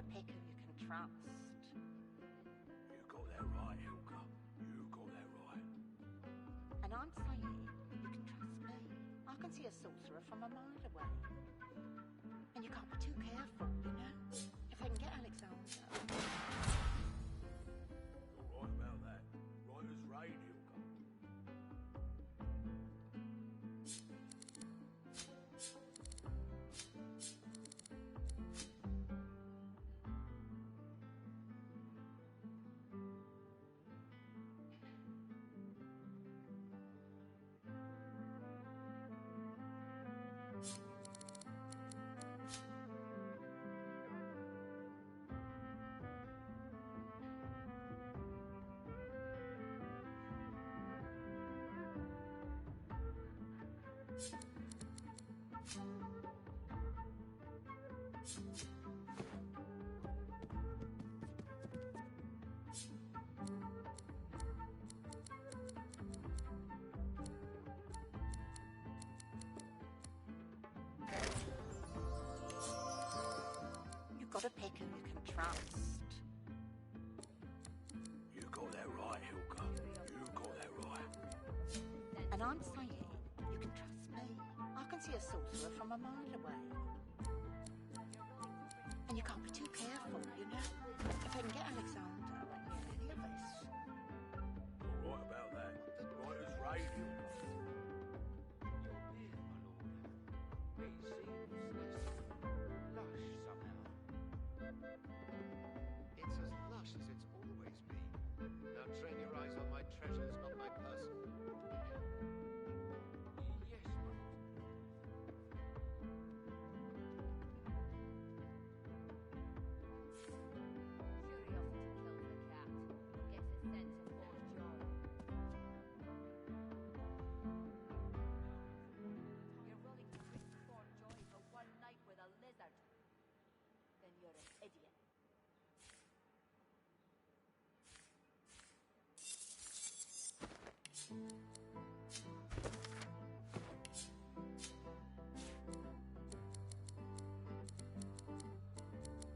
to pick who you can trust. You got that right, Hilka. You got that right. And I'm saying you can trust me. I can see a sorcerer from a mile away. And you can't be too careful, you know? If they can get Alexander. You're right about that. Right as rain, Hilka. You've got to pick who you can trust. You got that right, Hilka. You got that right. And I'm saying you can trust me. I can see a sorcerer from a mile away. And you can't be too careful, you know? If they can get Alexander, won't get any of us. You're right about that. Right as rain, Hilka. It's as lush as it's always been. Now train your eyes on my treasures, not my person. Yes, my lord.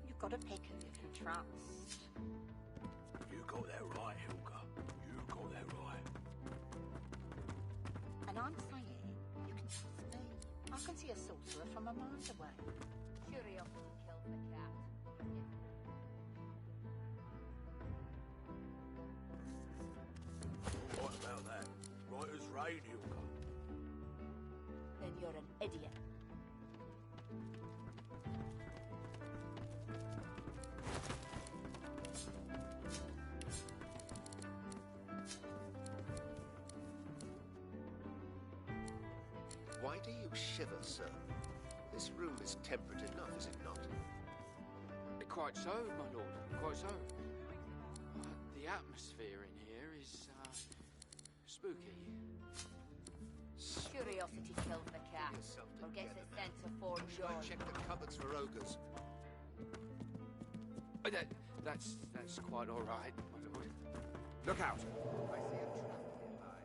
You've got to pick who you can trust. You got that right, Hilka. You got that right. And I'm saying you can trust me. I can see a sorcerer from a mile away. Curiosity kills the cat. You're right about that. Right as rain, Hilka. Then you're an idiot. Why do you shiver, sir? This room is temperate enough, is it not? Quite so, my lord. Quite so. The atmosphere in here is spooky. Curiosity kills the cat. Yourself Forgets together, its sense of foreknowledge. Should I check the cupboards for ogres? That's quite all right, my lord. Look out! I see a trap nearby.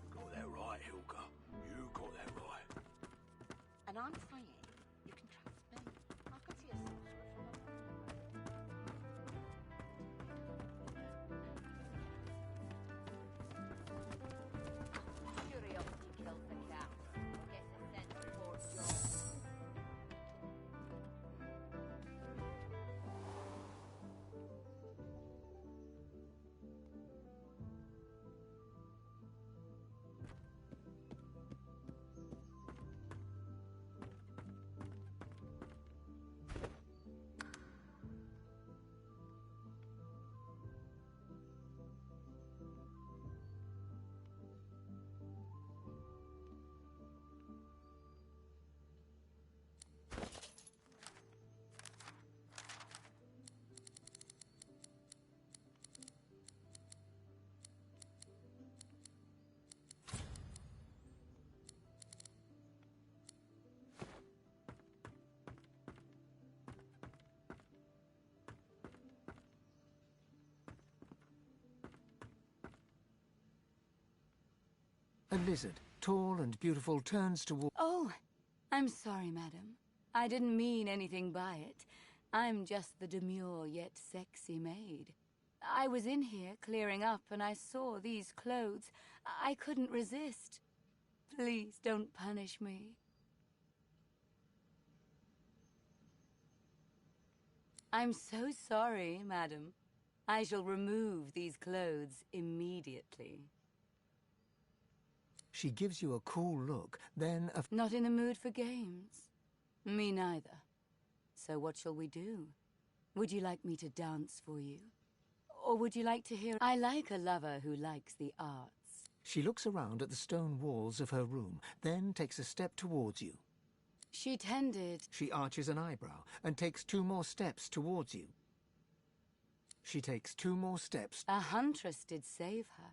You got that right, Hilka. You got that right. And I'm saying you can trust me. I can see a sorcerer from a mile away. Curiosity kills the cat. Forgets its sense of foreknowledge. A lizard, tall and beautiful, turns toward... Oh, I'm sorry, madam. I didn't mean anything by it. I'm just the demure yet sexy maid. I was in here clearing up and I saw these clothes. I couldn't resist. Please don't punish me. I'm so sorry, madam. I shall remove these clothes immediately. She gives you a cool look, then a... Not in the mood for games? Me neither. So what shall we do? Would you like me to dance for you? Or would you like to hear... I like a lover who likes the arts. She looks around at the stone walls of her room, then takes a step towards you. She tended... She arches an eyebrow and takes 2 more steps towards you. She takes 2 more steps. A huntress did save her.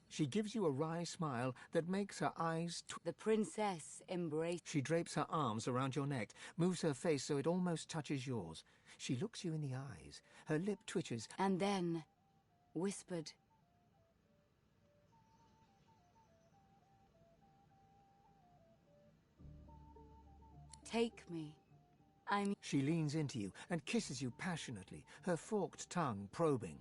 She gives you a wry smile that makes her eyes... The princess embraced... She drapes her arms around your neck, moves her face so it almost touches yours. She looks you in the eyes. Her lip twitches. And then whispered... Take me. I'm... She leans into you and kisses you passionately, her forked tongue probing.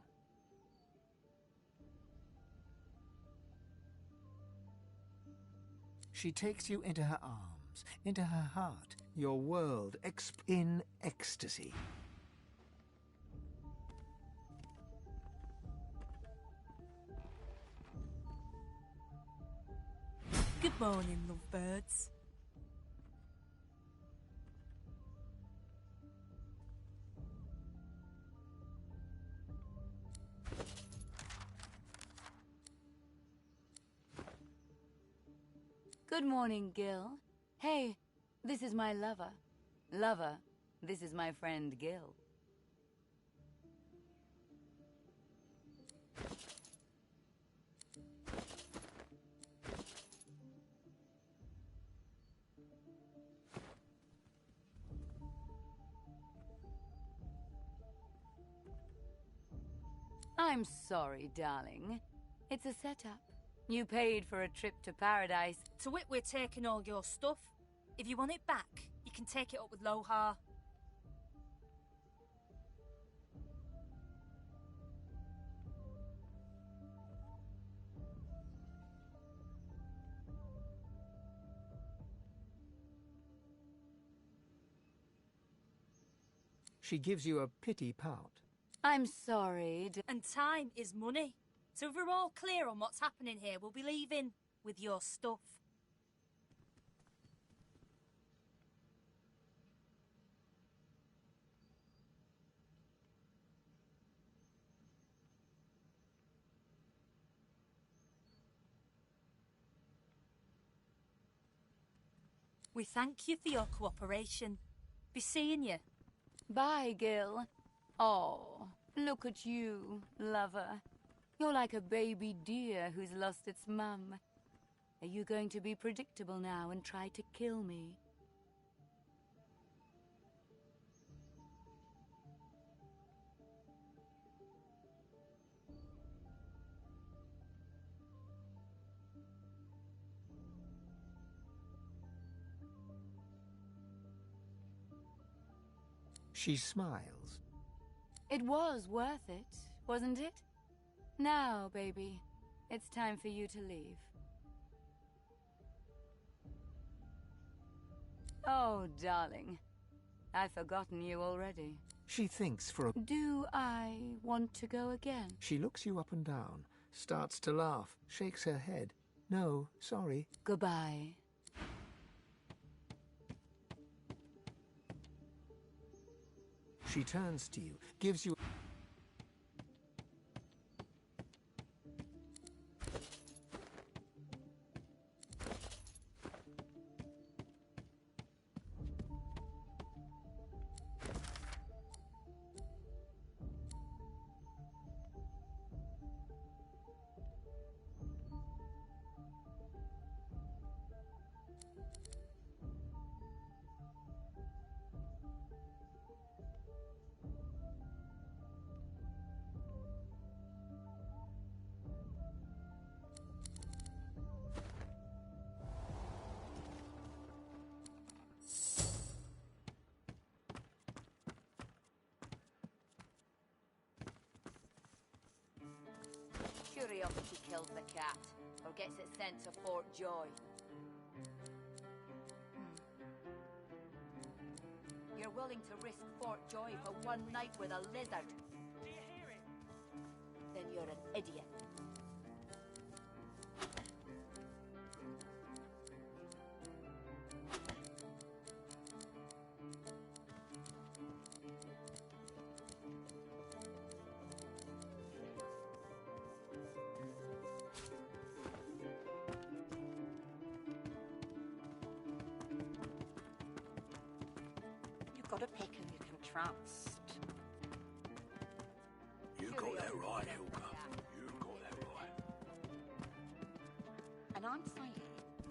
She takes you into her arms, into her heart, your world in ecstasy. Good morning, lovebirds. Good morning, Gil. Hey, this is my lover. Lover, this is my friend Gil. I'm sorry, darling. It's a setup. You paid for a trip to paradise. To wit, we're taking all your stuff. If you want it back, you can take it up with Lohar. She gives you a pity pout. I'm sorry. And time is money. So if we're all clear on what's happening here, we'll be leaving with your stuff. We thank you for your cooperation. Be seeing you. Bye, Gil. Oh, look at you, lover. You're like a baby deer who's lost its mum. Are you going to be predictable now and try to kill me? She smiles. It was worth it, wasn't it? Now, baby, it's time for you to leave. Oh, darling, I've forgotten you already. She thinks for a... Do I want to go again? She looks you up and down, starts to laugh, shakes her head. No, sorry. Goodbye. She turns to you, gives you... Curiosity kills the cat, or gets it sent to Fort Joy. You're willing to risk Fort Joy for one night with a lizard? Do you hear it? Then you're an idiot. You've got to pick who you can trust. You got that right, Helga. You got that right. And I'm saying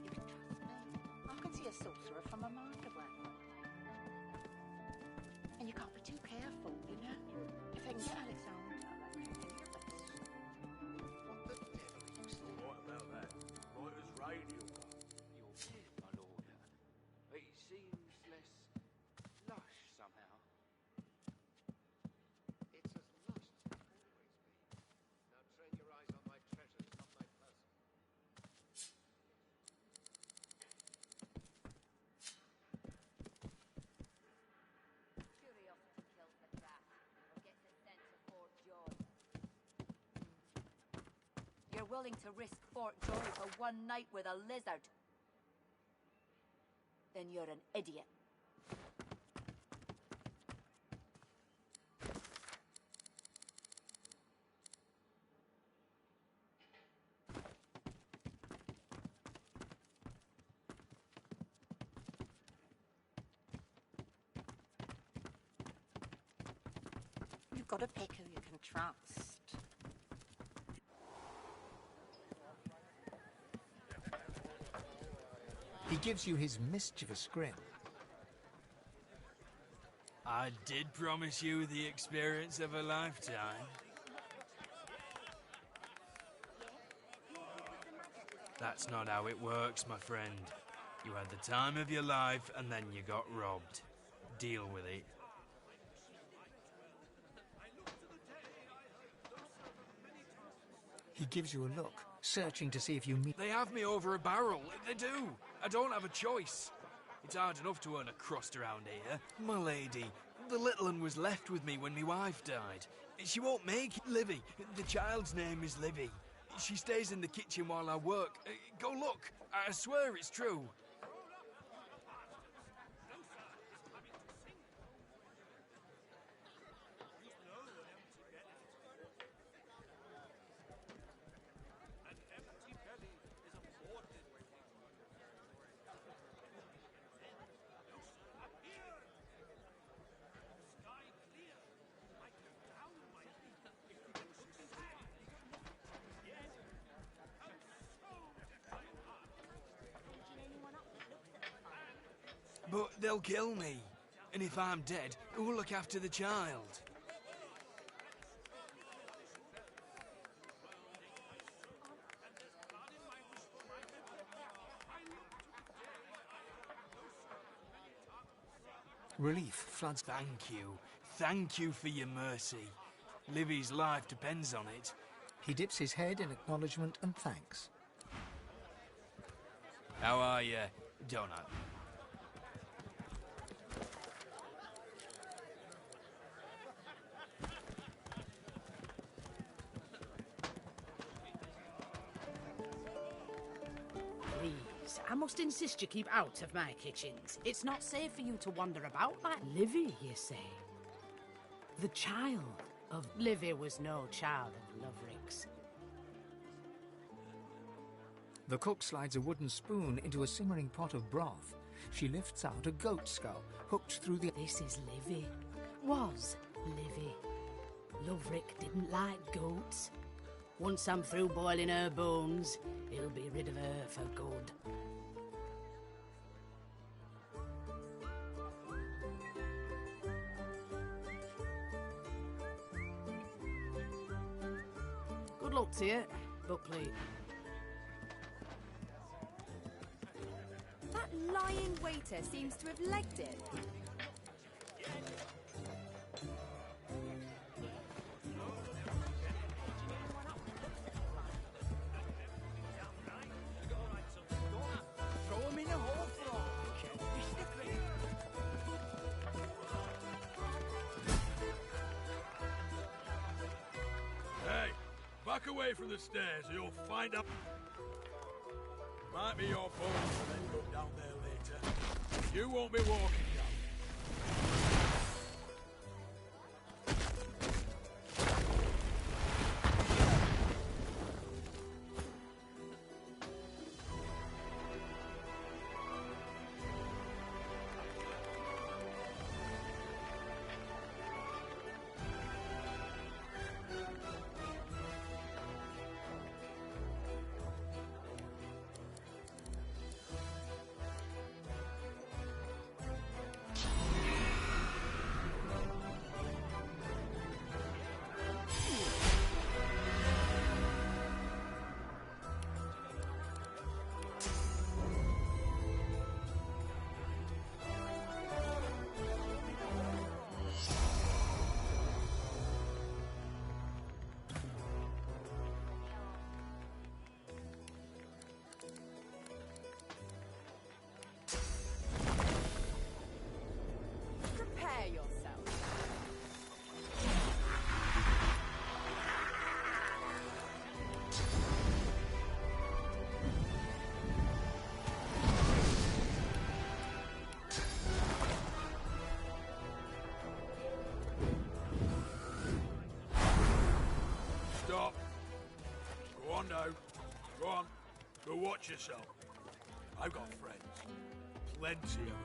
you can trust me. I can see a sorcerer from a mile away. And you can't be too careful, you know? If I can get Alexander, that can be the best. What the devil are you still? What about that? Writer's radio. Your beard, my lord. It seems less lush somehow. It's as lush as it's always been. Now train your eyes on my treasures, not my person. Curiosity kills the cat, or gets it sent to Fort Joy. You're willing to risk Fort Joy for one night with a lizard? Then you're an idiot. You've got to pick who you can trust. He gives you his mischievous grin. I did promise you the experience of a lifetime. That's not how it works, my friend. You had the time of your life and then you got robbed. Deal with it. He gives you a look, searching to see if you meet. They have me over a barrel. They do. I don't have a choice. It's hard enough to earn a crust around here. My lady, the little one was left with me when my wife died. She won't make it. Livy. The child's name is Livy. She stays in the kitchen while I work. Go look. I swear it's true. But they'll kill me. And if I'm dead, who'll look after the child? Relief floods. Thank you. Thank you for your mercy. Livy's life depends on it. He dips his head in acknowledgement and thanks. How are you, Donut? Please, I must insist you keep out of my kitchens. It's not safe for you to wander about like Livy, you say? The child of... Livy was no child of Loverick's. The cook slides a wooden spoon into a simmering pot of broth. She lifts out a goat skull, hooked through the... This is Livy. Was Livy. Loverick didn't like goats. Once I'm through boiling her bones, he'll be rid of her for good. Good luck to you, but please. That lying waiter seems to have legged it. Duck away from the stairs or you'll find out. Might be your bones will end up down there later. You won't be walking down. Prepare yourself. Stop. Go on now. Go on. Go watch yourself. I've got friends. Plenty of them.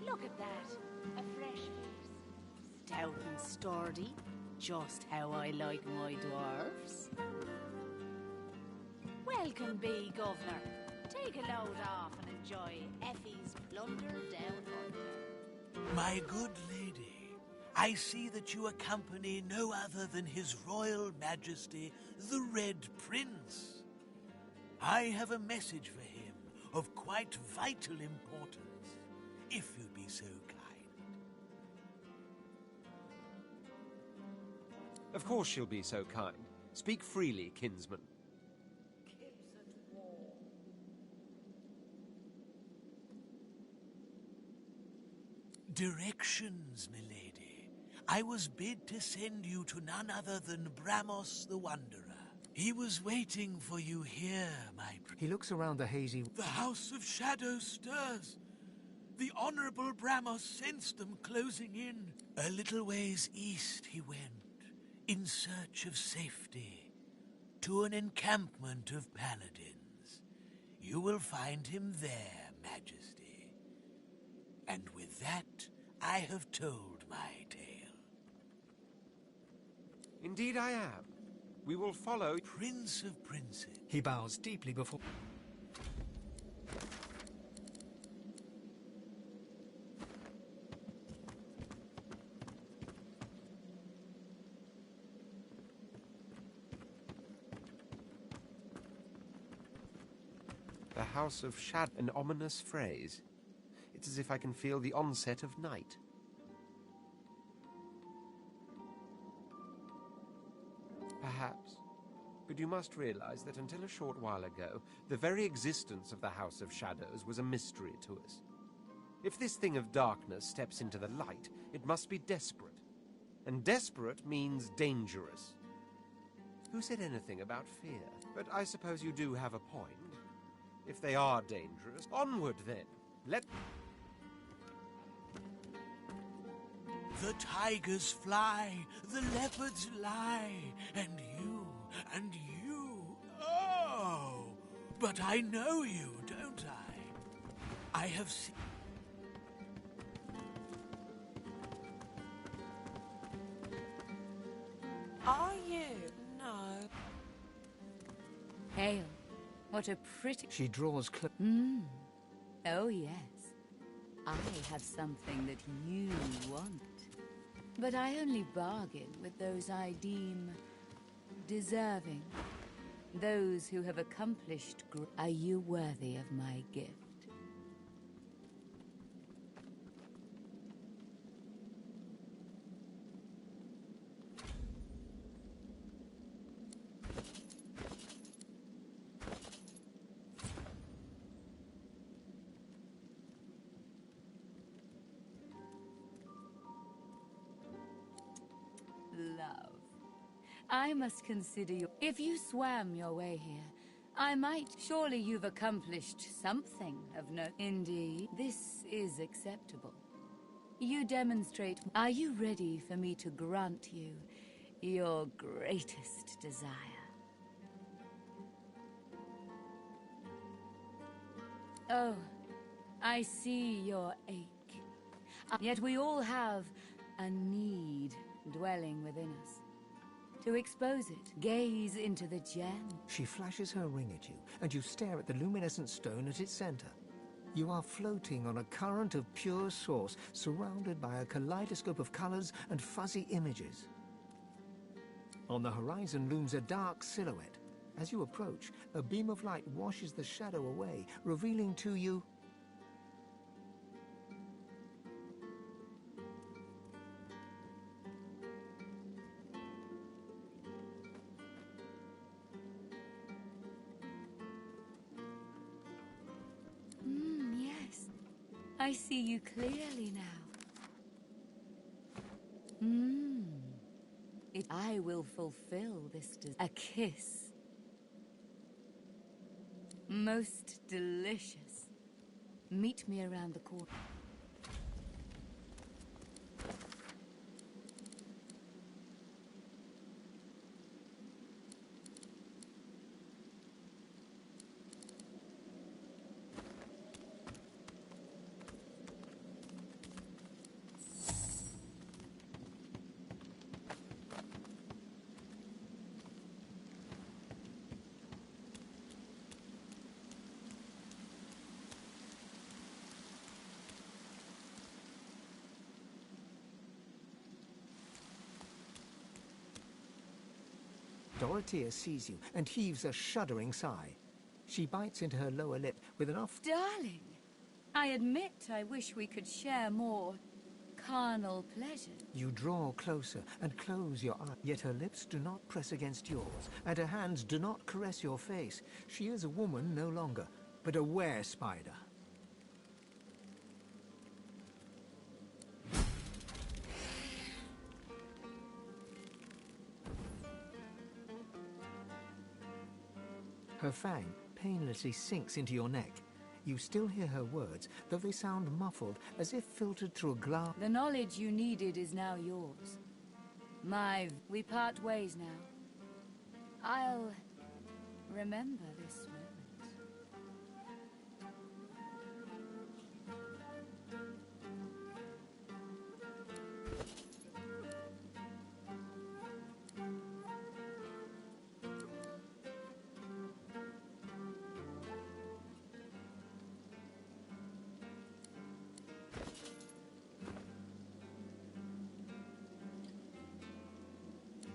Look at that. A fresh face. Stout and sturdy. Just how I like my dwarfs. Welcome be, Governor. Take a load off and enjoy Effie's plunder down under. My good lady, I see that you accompany no other than His Royal Majesty, the Red Prince. I have a message for him of quite vital importance, if you'd be so kind. Of course she'll be so kind. Speak freely, kinsman. Directions, milady. I was bid to send you to none other than Bramos the Wanderer. He was waiting for you here, my prince. He looks around the hazy... The House of Shadows stirs. The Honourable Bramos sensed them closing in. A little ways east he went, in search of safety, to an encampment of paladins. You will find him there, Majesty. And with that, I have told my tale. Indeed I am. We will follow... Prince of Princes. He bows deeply before... The House of Shadow, an ominous phrase. It's as if I can feel the onset of night. Perhaps. But you must realize that until a short while ago, the very existence of the House of Shadows was a mystery to us. If this thing of darkness steps into the light, it must be desperate. And desperate means dangerous. Who said anything about fear? But I suppose you do have a point. If they are dangerous, onward then. Let... The tigers fly, the leopards lie, and you, oh! But I know you, don't I? I have seen... Are you? No. Hail. What a pretty... She draws close. Oh, yes. I have something that you want. But I only bargain with those I deem deserving. Those who have accomplished... Are you worthy of my gift? Love. I must consider you. If you swam your way here, I might. Surely you've accomplished something of note. Indeed, this is acceptable. You demonstrate. Are you ready for me to grant you your greatest desire? Oh, I see your ache. Yet we all have a need dwelling within us. To expose it, gaze into the gem. She flashes her ring at you, and you stare at the luminescent stone at its center. You are floating on a current of pure source, surrounded by a kaleidoscope of colors and fuzzy images. On the horizon looms a dark silhouette. As you approach, a beam of light washes the shadow away, revealing to you... Yes. I see you clearly now. I will fulfill this a kiss. Most delicious. Meet me around the corner. Dorothea sees you and heaves a shuddering sigh. She bites into her lower lip with an off... Darling, I admit I wish we could share more carnal pleasure. You draw closer and close your eyes, yet her lips do not press against yours, and her hands do not caress your face. She is a woman no longer, but a were-spider. Her fang painlessly sinks into your neck. You still hear her words, though they sound muffled, as if filtered through a glass. The knowledge you needed is now yours. We part ways now. I'll remember this moment.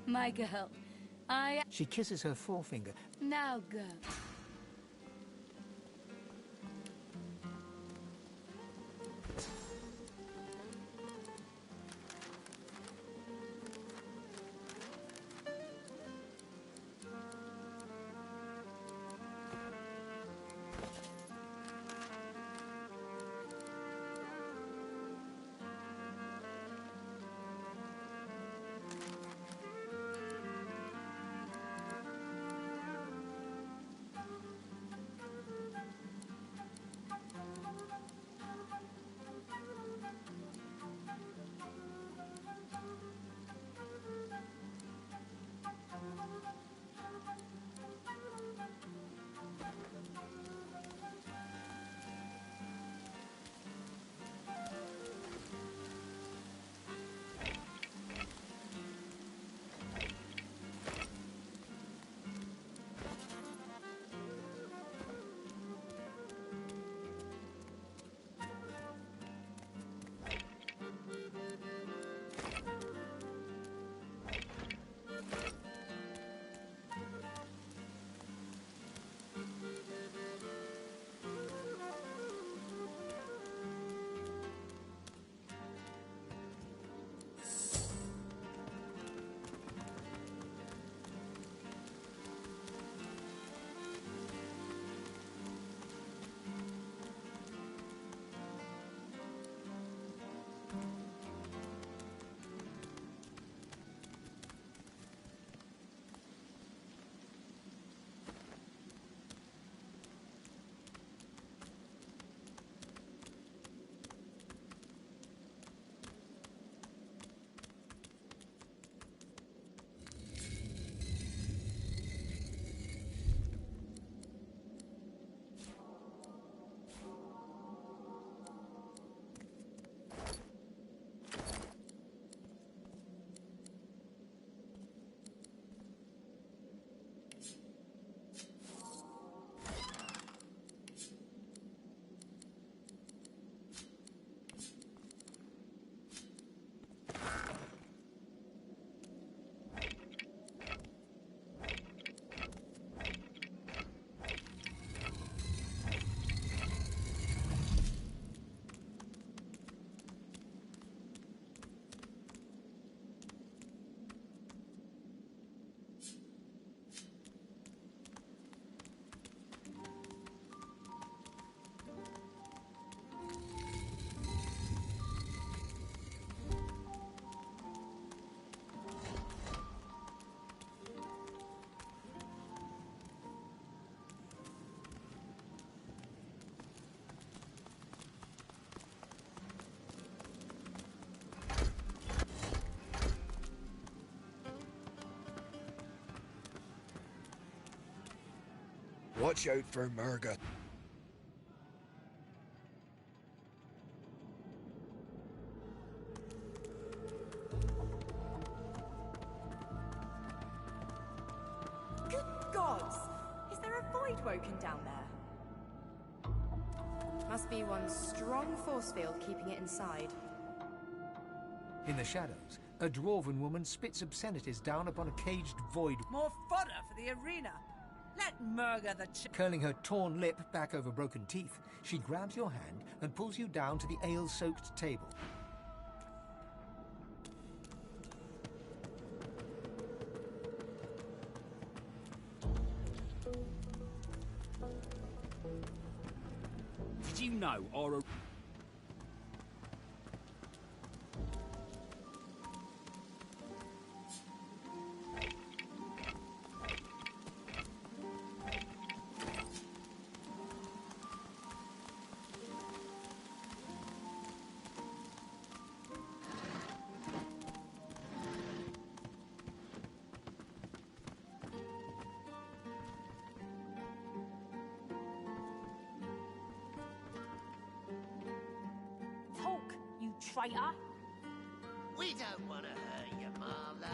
My girl, She kisses her forefinger. Now go. Watch out for Murga. Good gods! Is there a void woken down there? Must be one strong force field keeping it inside. In the shadows, a dwarven woman spits obscenities down upon a caged void. More fodder for the arena. Let Murga the Curling her torn lip back over broken teeth, she grabs your hand and pulls you down to the ale-soaked table. Did you know our... traitor. We don't want to hurt you, Marla.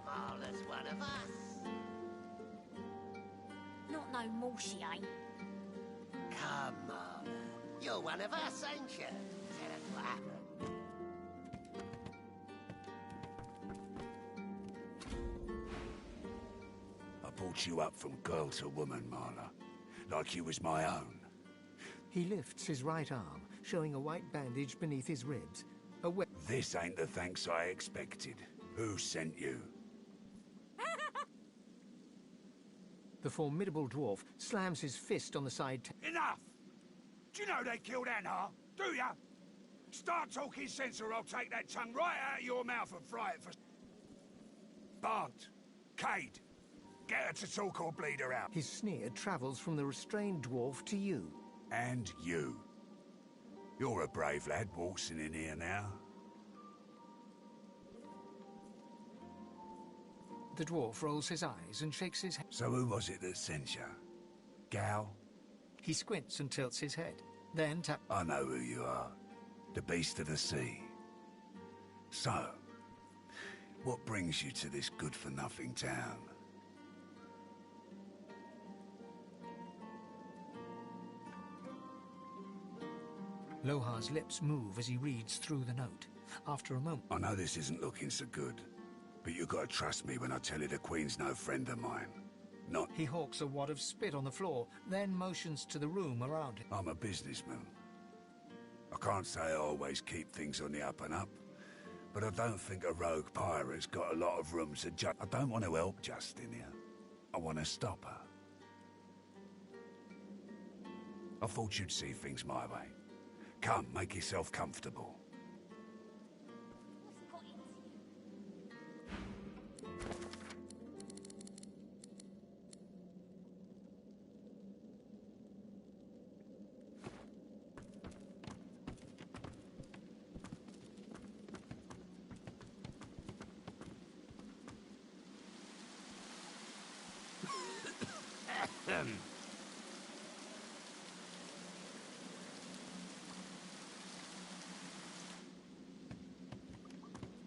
Marla's one of us. Not no more, she ain't. Come, Marla. You're one of us, ain't you? Tell us what happened. I brought you up from girl to woman, Marla. Like you was my own. He lifts his right arm, showing a white bandage beneath his ribs. This ain't the thanks I expected. Who sent you? The formidable dwarf slams his fist on the side. Enough! Do you know they killed Anna? Do ya? Start talking sense or I'll take that tongue right out of your mouth and fry it for... Bart, Cade, get her to talk or bleed her out. His sneer travels from the restrained dwarf to you. And you. You're a brave lad waltzing in here now. The dwarf rolls his eyes and shakes his head. So who was it that sent you? Gal? He squints and tilts his head. Then I know who you are. The beast of the sea. So, what brings you to this good-for-nothing town? Lohar's lips move as he reads through the note. After a moment... I know this isn't looking so good, but you gotta trust me when I tell you the Queen's no friend of mine. Not... He hawks a wad of spit on the floor, then motions to the room around him. I'm a businessman. I can't say I always keep things on the up and up, but I don't think a rogue pirate's got a lot of room to I don't want to help Justin here. I want to stop her. I thought you'd see things my way. Come, make yourself comfortable.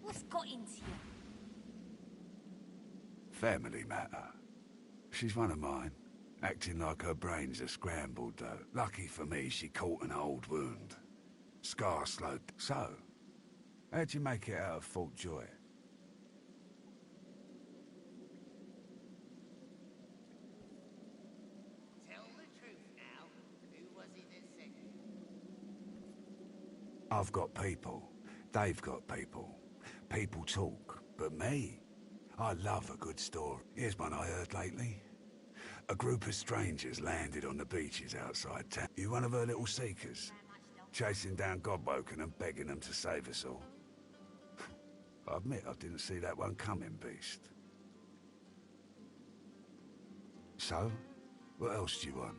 What's got into you? Family matter. She's one of mine. Acting like her brains are scrambled, though. Lucky for me, she caught an old wound. Scar slowed. So, how'd you make it out of Fort Joy? Tell the truth now. Who was it that sent you? I've got people. They've got people. People talk, but me? I love a good story. Here's one I heard lately. A group of strangers landed on the beaches outside town. You one of her little seekers? Chasing down Godwoken and begging them to save us all. I admit I didn't see that one coming, beast. So, what else do you want?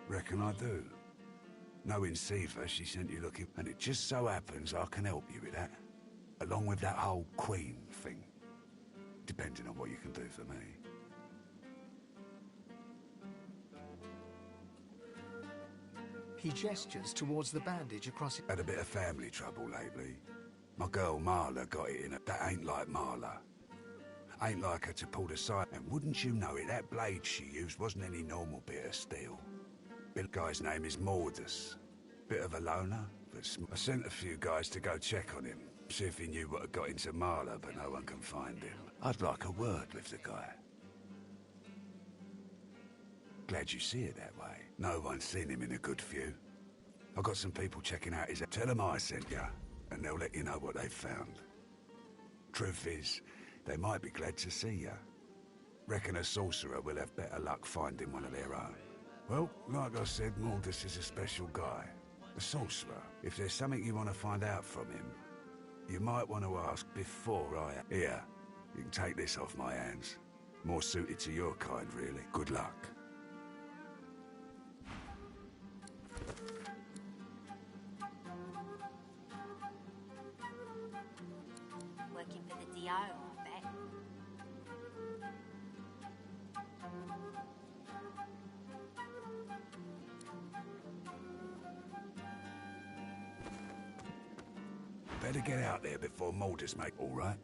Reckon I do. Knowing Siva, she sent you looking, and it just so happens I can help you with that. Along with that whole Queen thing. Depending on what you can do for me. He gestures towards the bandage across it. Had a bit of family trouble lately. My girl Marla got it in her. That ain't like Marla. Ain't like her to pull the side. And wouldn't you know it, that blade she used wasn't any normal bit of steel. The guy's name is Mordus. Bit of a loner, but I sent a few guys to go check on him. See if he knew what had got into Marla, but no one can find him. I'd like a word with the guy. Glad you see it that way. No one's seen him in a good few. I've got some people checking out his... Tell them I sent you, and they'll let you know what they've found. Truth is, they might be glad to see you. Reckon a sorcerer will have better luck finding one of their own. Well, like I said, Mordus is a special guy. A sorcerer. If there's something you want to find out from him, you might want to ask before I... Here, you can take this off my hands. More suited to your kind, really. Good luck. DO, I bet. Better get out there before Maldus make all right.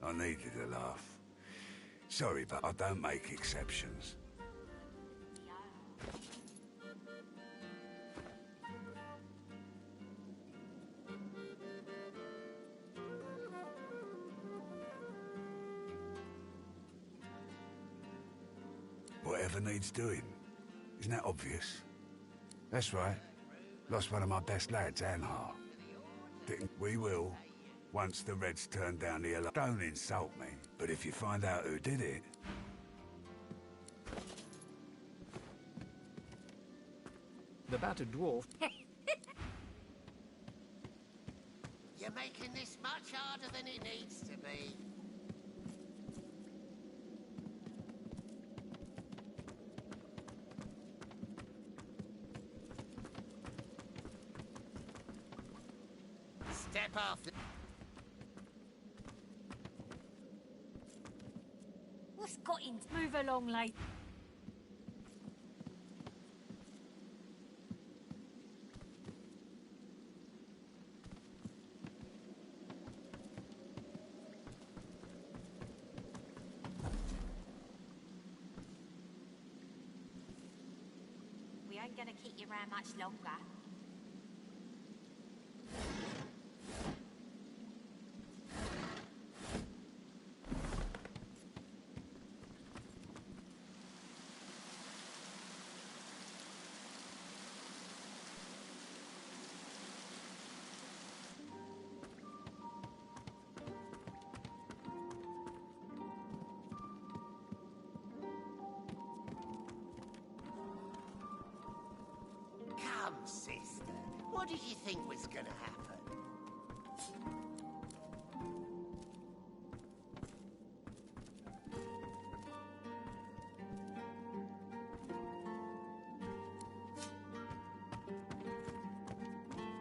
I needed a laugh. Sorry, but I don't make exceptions. Whatever needs doing. Isn't that obvious? That's right. Lost one of my best lads, Anhar. We will, once the Reds turn down the alarm. Don't insult me, but if you find out who did it... The battered dwarf... You're making this much harder than it needs to be. Step off. What's got him? Move along, late. We ain't gonna keep you around much longer. Come, sister. What did you think was gonna happen?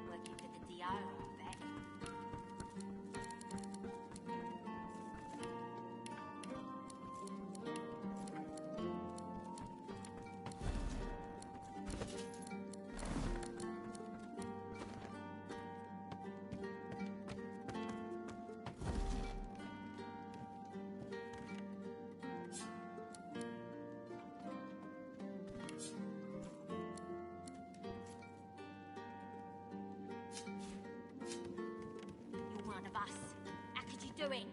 Working for the DO, I bet. You're one of us. How could you do it?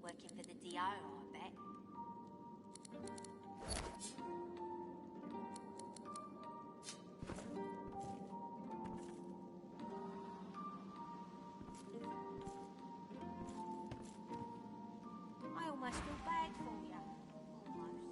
Working for the DO, I bet. I almost feel bad for you. Almost.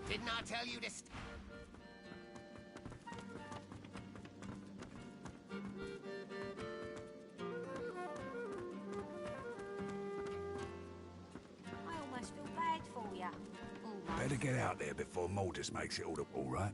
Didn't I tell you to I almost feel bad for you. Better get out there before Mortis makes it all right.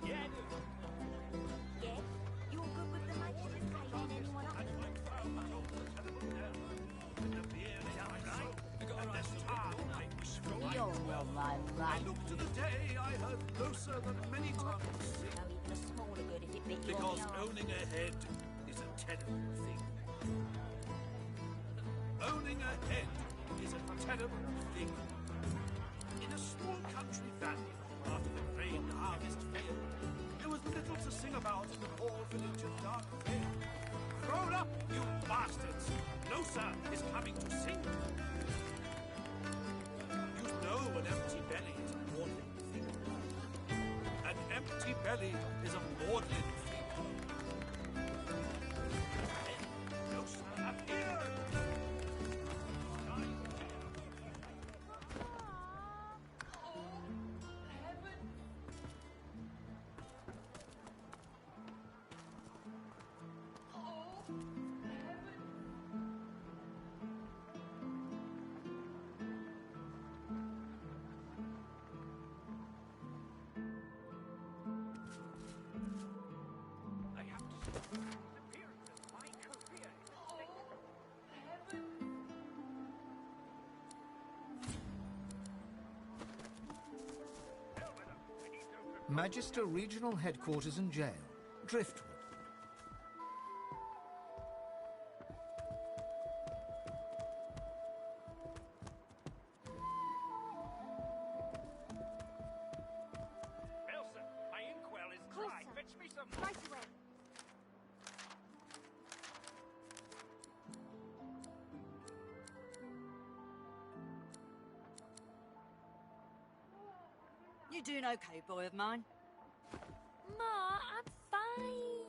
Yeah? You all good with the Magister's caging anyone up? You're well, my I look to the day I heard closer than many tongues sing. No, even a smaller good if it bit you Because on the arm. owning a head is a terrible thing. Owning a head is a terrible thing. In a small country valley, after the grain harvest failed, there was little to sing about in the poor village of Dark Vale. Grown up, you bastards! Losa is coming to sing. You know an empty belly is a maudlin thing. An empty belly is a maudlin thing. Losa, appear! Magister Regional Headquarters and Jail, Driftwood. Elsa, my inkwell is dry. Fetch me some. Right away. You doing okay, boy of mine? Ma, I'm fine.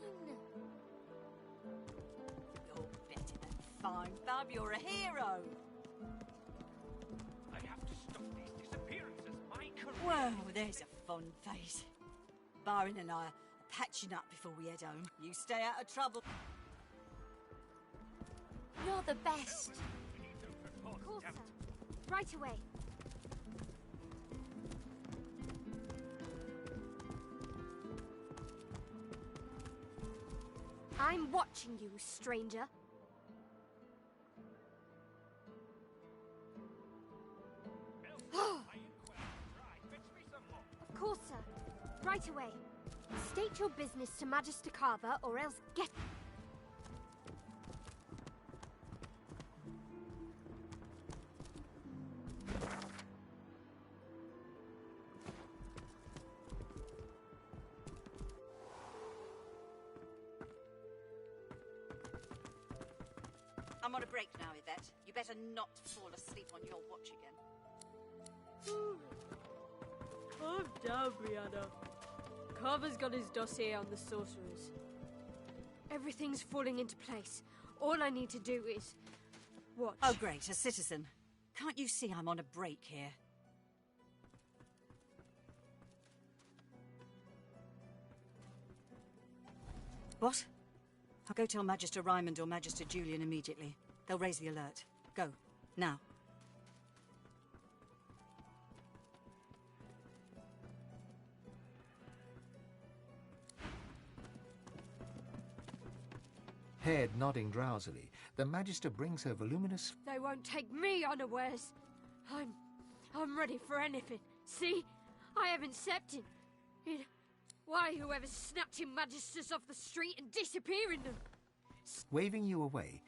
You're better than fine, Bub. You're a hero. I have to stop these disappearances. My career. Well, there's a fun face. Byron and I are patching up before we head home. You stay out of trouble. You're the best. Corsa, right away. I'm watching you, stranger. Of course, sir. Right away. State your business to Magister Carver, or else get... I'm on a break now, Yvette. You better not fall asleep on your watch again. Calm down, Brianna. Carver's got his dossier on the sorcerers. Everything's falling into place. All I need to do is... watch. Oh, great, a citizen. Can't you see I'm on a break here? What? I'll go tell Magister Raymond or Magister Julian immediately. They'll raise the alert. Go, now. Head nodding drowsily, the Magister brings her voluminous... They won't take me unawares. I'm ready for anything. See? I haven't stepped in. Why, whoever's snatching Magisters off the street and disappearing them? Waving you away,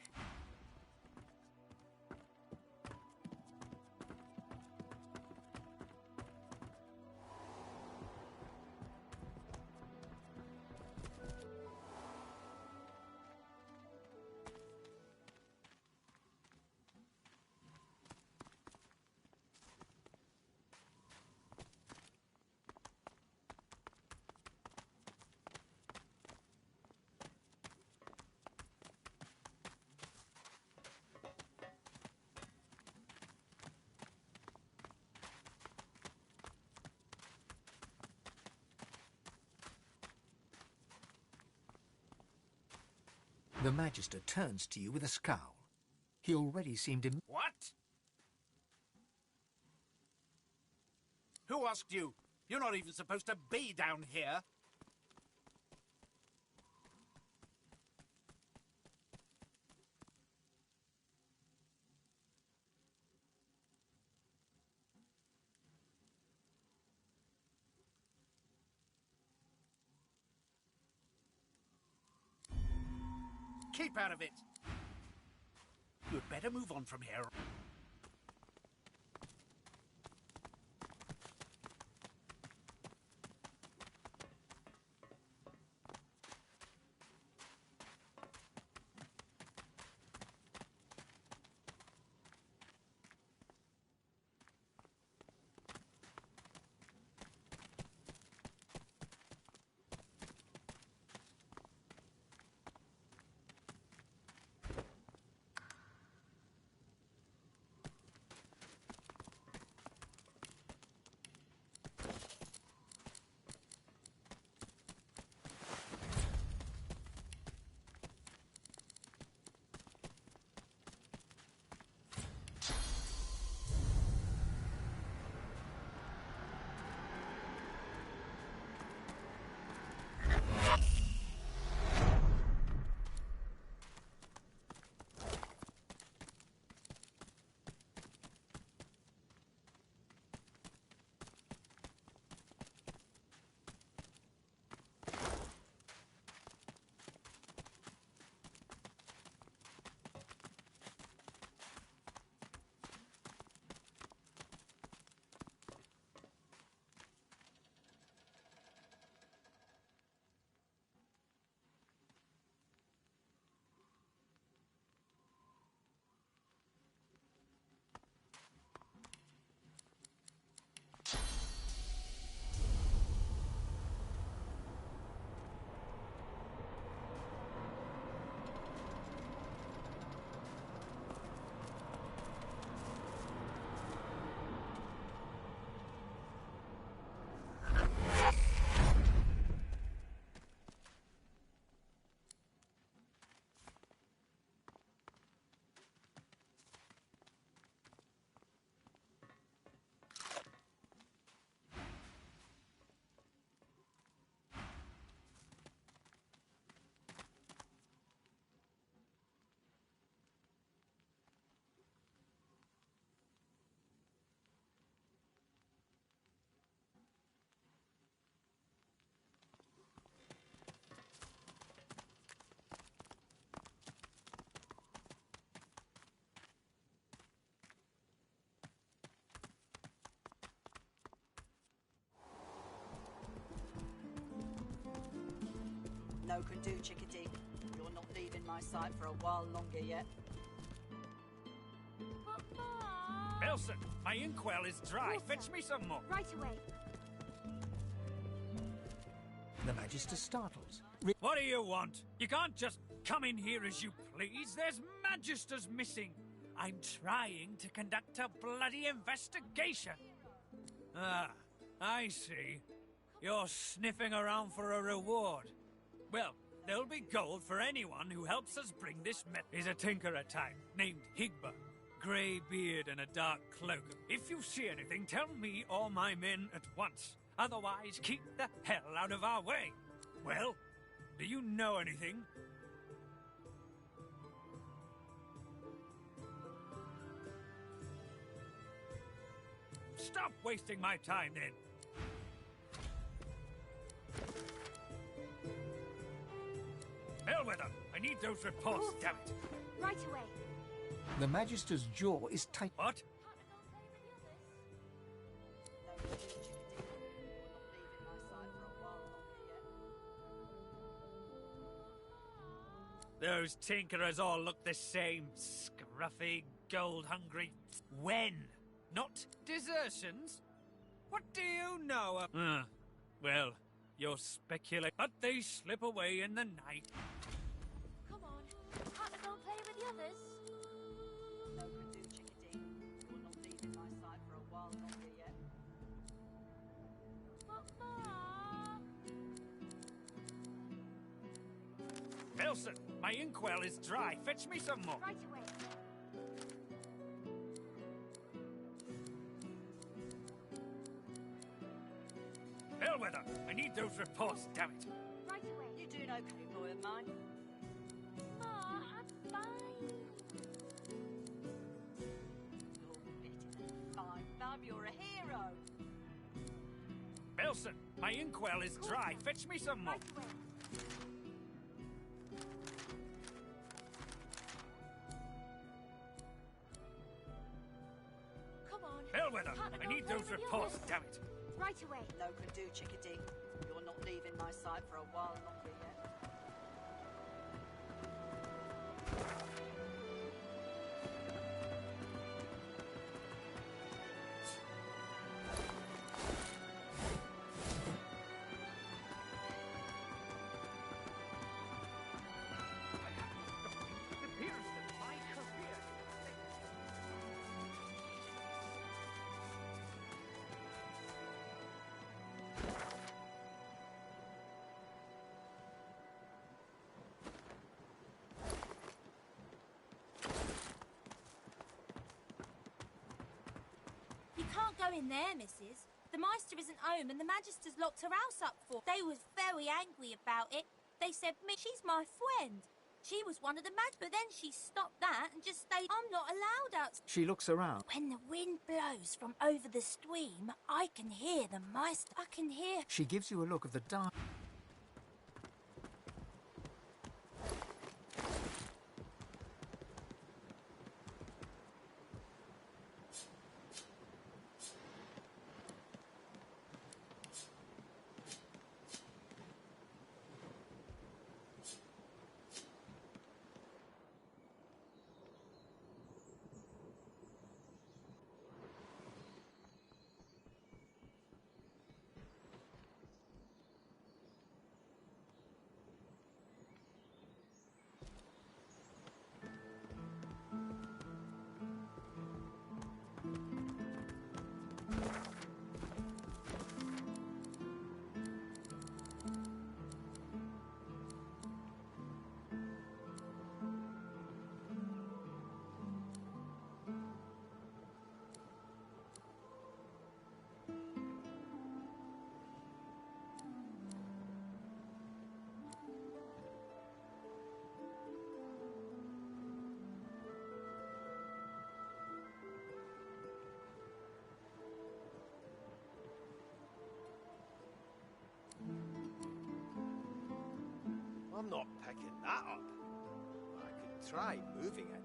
the Magister turns to you with a scowl. He already seemed What? Who asked you? You're not even supposed to be down here. Keep out of it. You'd better move on from here. No can do, chickadee. You're not leaving my sight for a while longer yet. Elson, my inkwell is dry. Water. Fetch me some more. Right away. The Magister startles. What do you want? You can't just come in here as you please. There's Magisters missing. I'm trying to conduct a bloody investigation. Ah, I see. You're sniffing around for a reward. Well, there'll be gold for anyone who helps us bring this He's a tinkerer type named Higba. Grey beard and a dark cloak. If you see anything, tell me or my men at once. Otherwise, keep the hell out of our way. Well, do you know anything? Stop wasting my time, then. Bellwether, I need those reports, damn it. Right away. The Magister's jaw is tight. What? Those tinkerers all look the same. Scruffy, gold-hungry. When? Not desertions? What do you know of... well, you're speculating. But they slip away in the night. Come on. Can't I go and play with the others? No can do, chickadee. You're not leaving my sight for a while longer yet. Elson, my inkwell is dry. Fetch me some more. Right away. Bellwether, I need those reports, damn it. Right away. You do know Canoe Boy of mine. Ma, I'm fine. You're better than fine, Bub. You're a hero. Elson, my inkwell is dry. Fetch me some more. Right away. Come on. Bellwether, Can't I go need and play those with the reports, others? damn it. Right away. No can do, chickadee. You're not leaving my sight for a while longer yet. You can't go in there, missus. The Meister isn't home and the Magister's locked her house up for. They was very angry about it. They said, she's my friend. She was one of the but then she stopped that and just stayed. I'm not allowed out. She looks around. When the wind blows from over the stream, I can hear the Meister. I can hear. She gives you a look of the dark. I'm not picking that up. I could try moving it.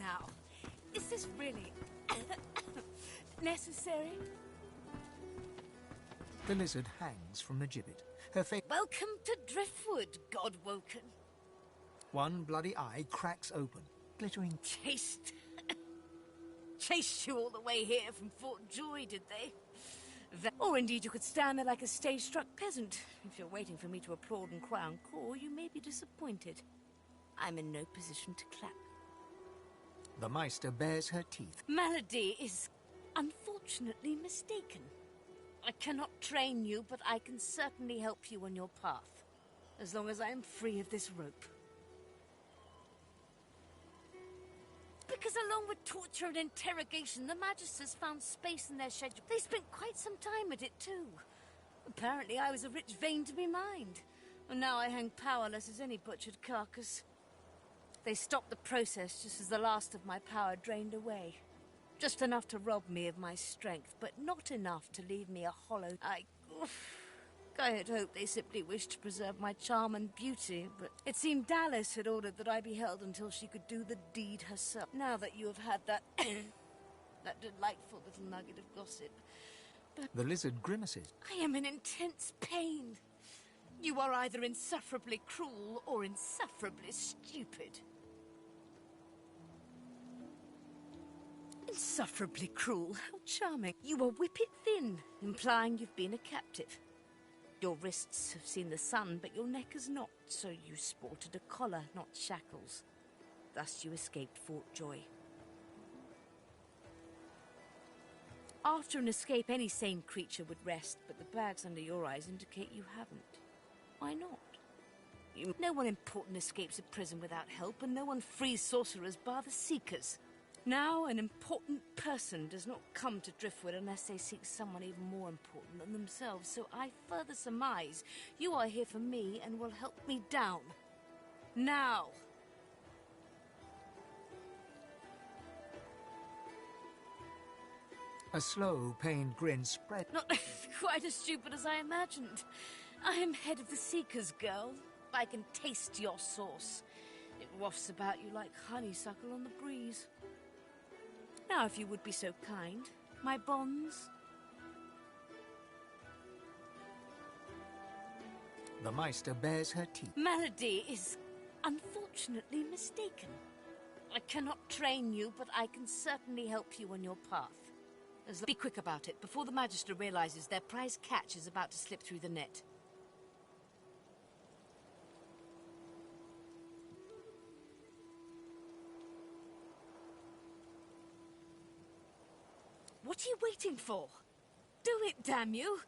now. Is this really necessary? The lizard hangs from the gibbet. Her face... Welcome to Driftwood, Godwoken. One bloody eye cracks open, glittering... Chased you all the way here from Fort Joy, did they? Or indeed you could stand there like a stage-struck peasant. If you're waiting for me to applaud and cry encore, you may be disappointed. I'm in no position to clap. The Meister bares her teeth. Malady is unfortunately mistaken. I cannot train you, but I can certainly help you on your path. As long as I am free of this rope. Because along with torture and interrogation, the Magisters found space in their schedule. They spent quite some time at it, too. Apparently I was a rich vein to be mined. And now I hang powerless as any butchered carcass. They stopped the process just as the last of my power drained away. Just enough to rob me of my strength, but not enough to leave me a hollow... I had hoped they simply wished to preserve my charm and beauty, but it seemed Dallas had ordered that I be held until she could do the deed herself. Now that you have had that... that delightful little nugget of gossip... But the lizard grimaces. I am in intense pain. You are either insufferably cruel or insufferably stupid. Insufferably cruel? How charming. You are whippet thin, implying you've been a captive. Your wrists have seen the sun, but your neck has not, so you sported a collar, not shackles. Thus you escaped Fort Joy. After an escape, any sane creature would rest, but the bags under your eyes indicate you haven't. Why not? No one important escapes a prison without help, and no one frees sorcerers bar the Seekers. Now, an important person does not come to Driftwood unless they seek someone even more important than themselves, so I further surmise you are here for me and will help me down. Now! A slow, pained grin spread... Not quite as stupid as I imagined. I am head of the Seekers, girl. I can taste your sauce. It wafts about you like honeysuckle on the breeze. Now, if you would be so kind, my bonds. The Meister bares her teeth. Malady is unfortunately mistaken. I cannot train you, but I can certainly help you on your path. Be quick about it, before the Magister realizes their prize catch is about to slip through the net. What are you waiting for? Do it, damn you!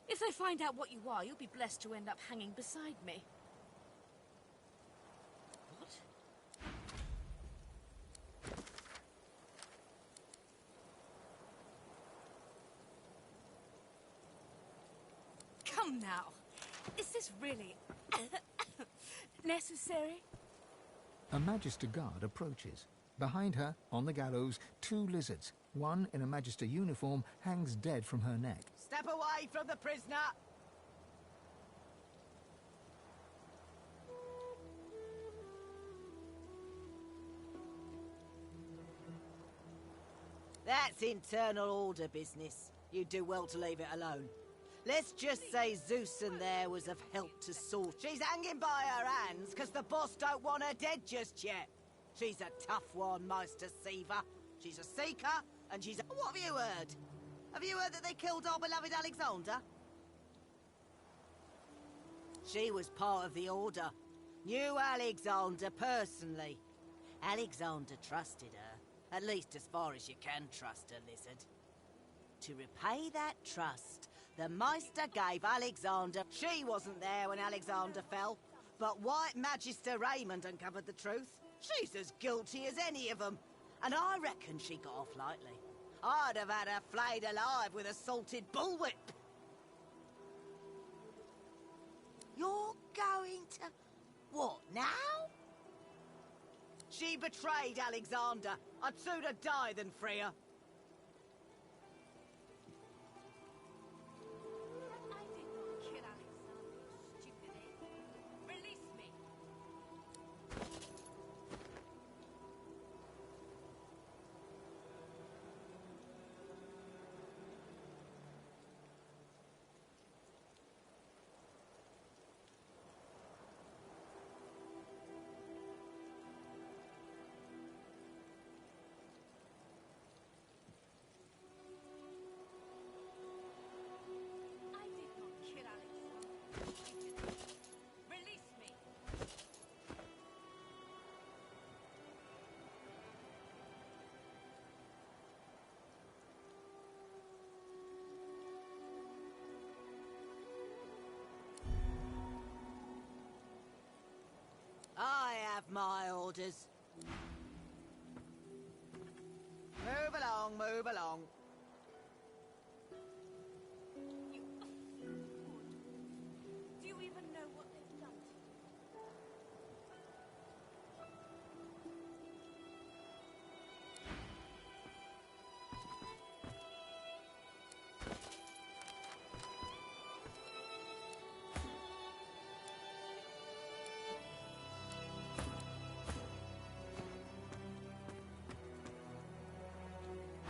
If they find out what you are, you'll be blessed to end up hanging beside me. What? Come now. Is this really necessary? A Magister guard approaches. Behind her, on the gallows, two lizards. One in a Magister uniform hangs dead from her neck. Step away from the prisoner! That's internal order business. You do well to leave it alone. Let's just say Zeus'un there was of help to sort. She's hanging by her hands because the boss don't want her dead just yet. She's a tough one, Meister Seaver. She's a seeker, and she's a... What have you heard? Have you heard that they killed our beloved Alexander? She was part of the Order. Knew Alexander personally. Alexander trusted her. At least as far as you can trust a lizard. To repay that trust, the Meister gave Alexander... She wasn't there when Alexander fell, but White Magister Raymond uncovered the truth. She's as guilty as any of them, and I reckon she got off lightly. I'd have had her flayed alive with a salted bullwhip. You're going to... what, now? She betrayed Alexander. I'd sooner die than free her. orders. Move along, move along. Do you even know what they've done?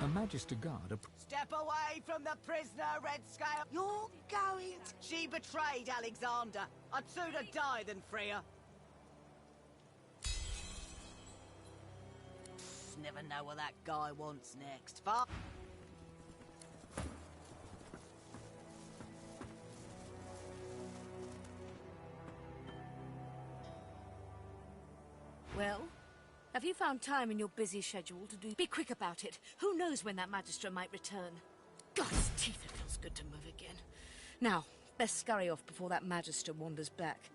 A Magister guard Step away from the prisoner, Red Scale. You're going to... She betrayed Alexander. I'd sooner die than free her. Never know what that guy wants next. Well, have you found time in your busy schedule to do... Be quick about it. Who knows when that magistrate might return? God's teeth, it feels good to move again. Now, best scurry off before that magistrate wanders back.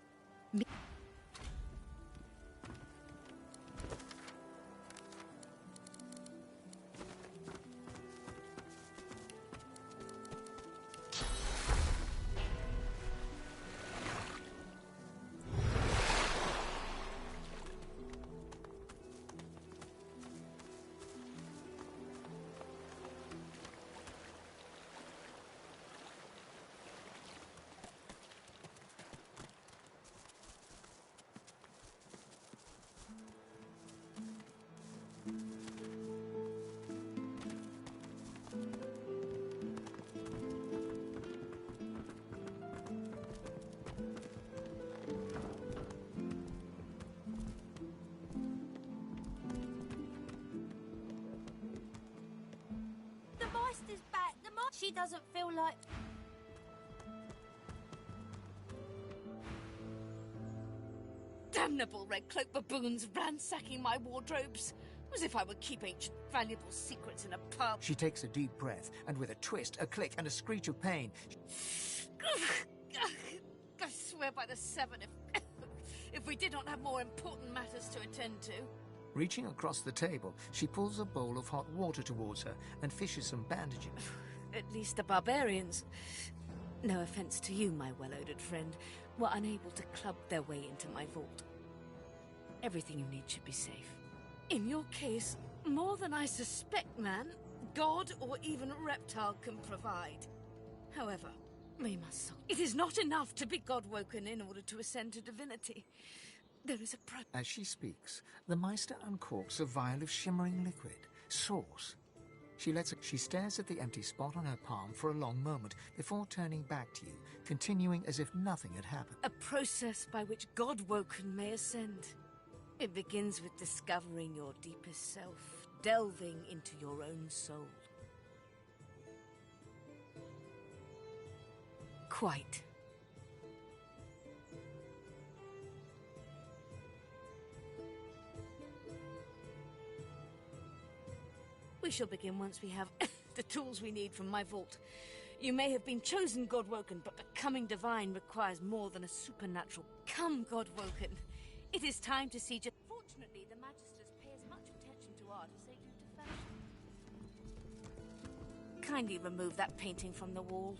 Is back. She doesn't feel like... Damnable red cloak baboons ransacking my wardrobes. As if I would keep ancient valuable secrets in a pub. She takes a deep breath, and with a twist, a click, and a screech of pain... I swear by the seven, if we did not have more important matters to attend to. Reaching across the table, she pulls a bowl of hot water towards her and fishes some bandages. At least the barbarians, no offense to you, my well-odoured friend, were unable to club their way into my vault. Everything you need should be safe. In your case, more than I suspect, man, god or even reptile can provide. However, we must... It is not enough to be god-woken in order to ascend to divinity. There is a As she speaks, the Meister uncorks a vial of shimmering liquid, sauce. She stares at the empty spot on her palm for a long moment before turning back to you, continuing as if nothing had happened. A process by which God-woken may ascend. It begins with discovering your deepest self, delving into your own soul. Quite. We shall begin once we have the tools we need from my vault. You may have been chosen God-woken, but becoming divine requires more than a supernatural. Come, God-woken. It is time to see... Fortunately, the Magisters pay as much attention to art as they do to fashion. Kindly remove that painting from the wall.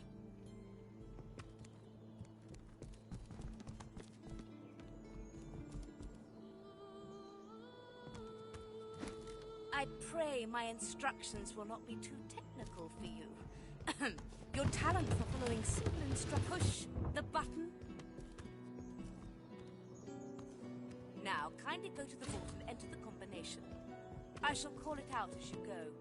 I pray my instructions will not be too technical for you. Your talent for following simple instructions. Push the button. Now, kindly go to the vault and enter the combination. I shall call it out as you go.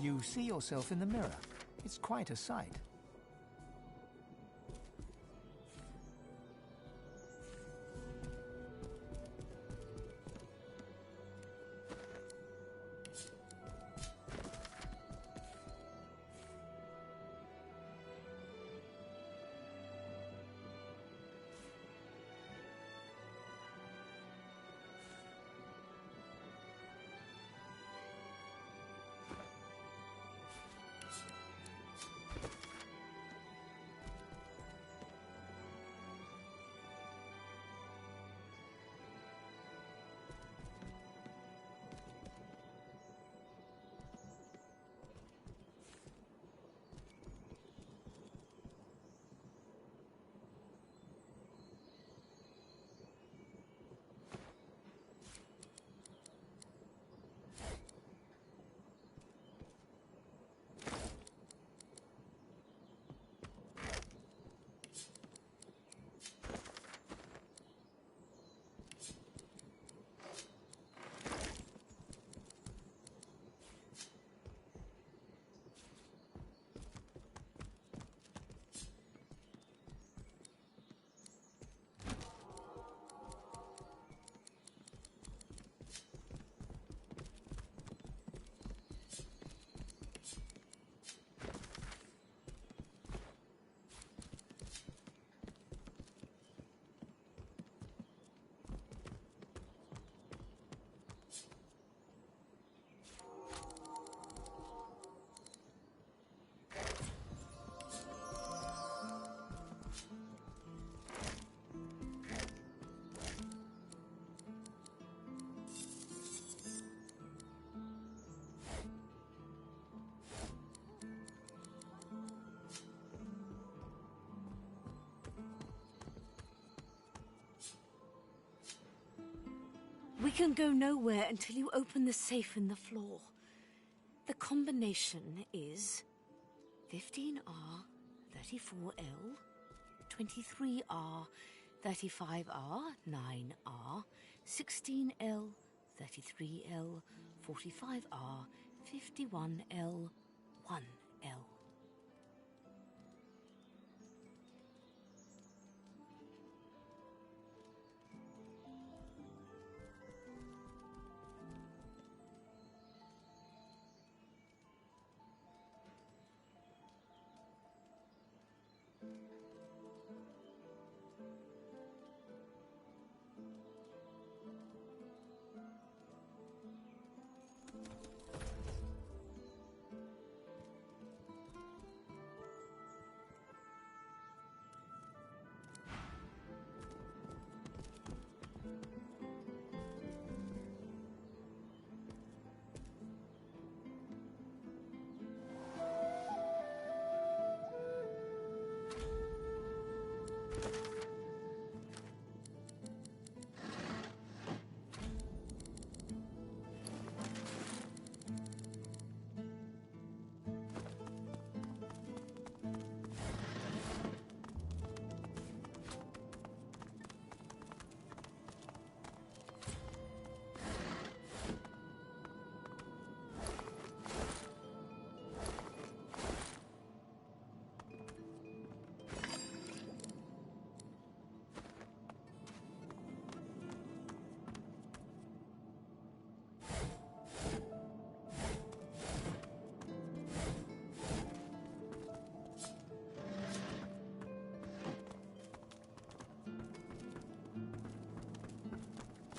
You see yourself in the mirror. It's quite a sight. We can go nowhere until you open the safe in the floor. The combination is 15R, 34L, 23R, 35R, 9R, 16L, 33L, 45R, 51L, 1L.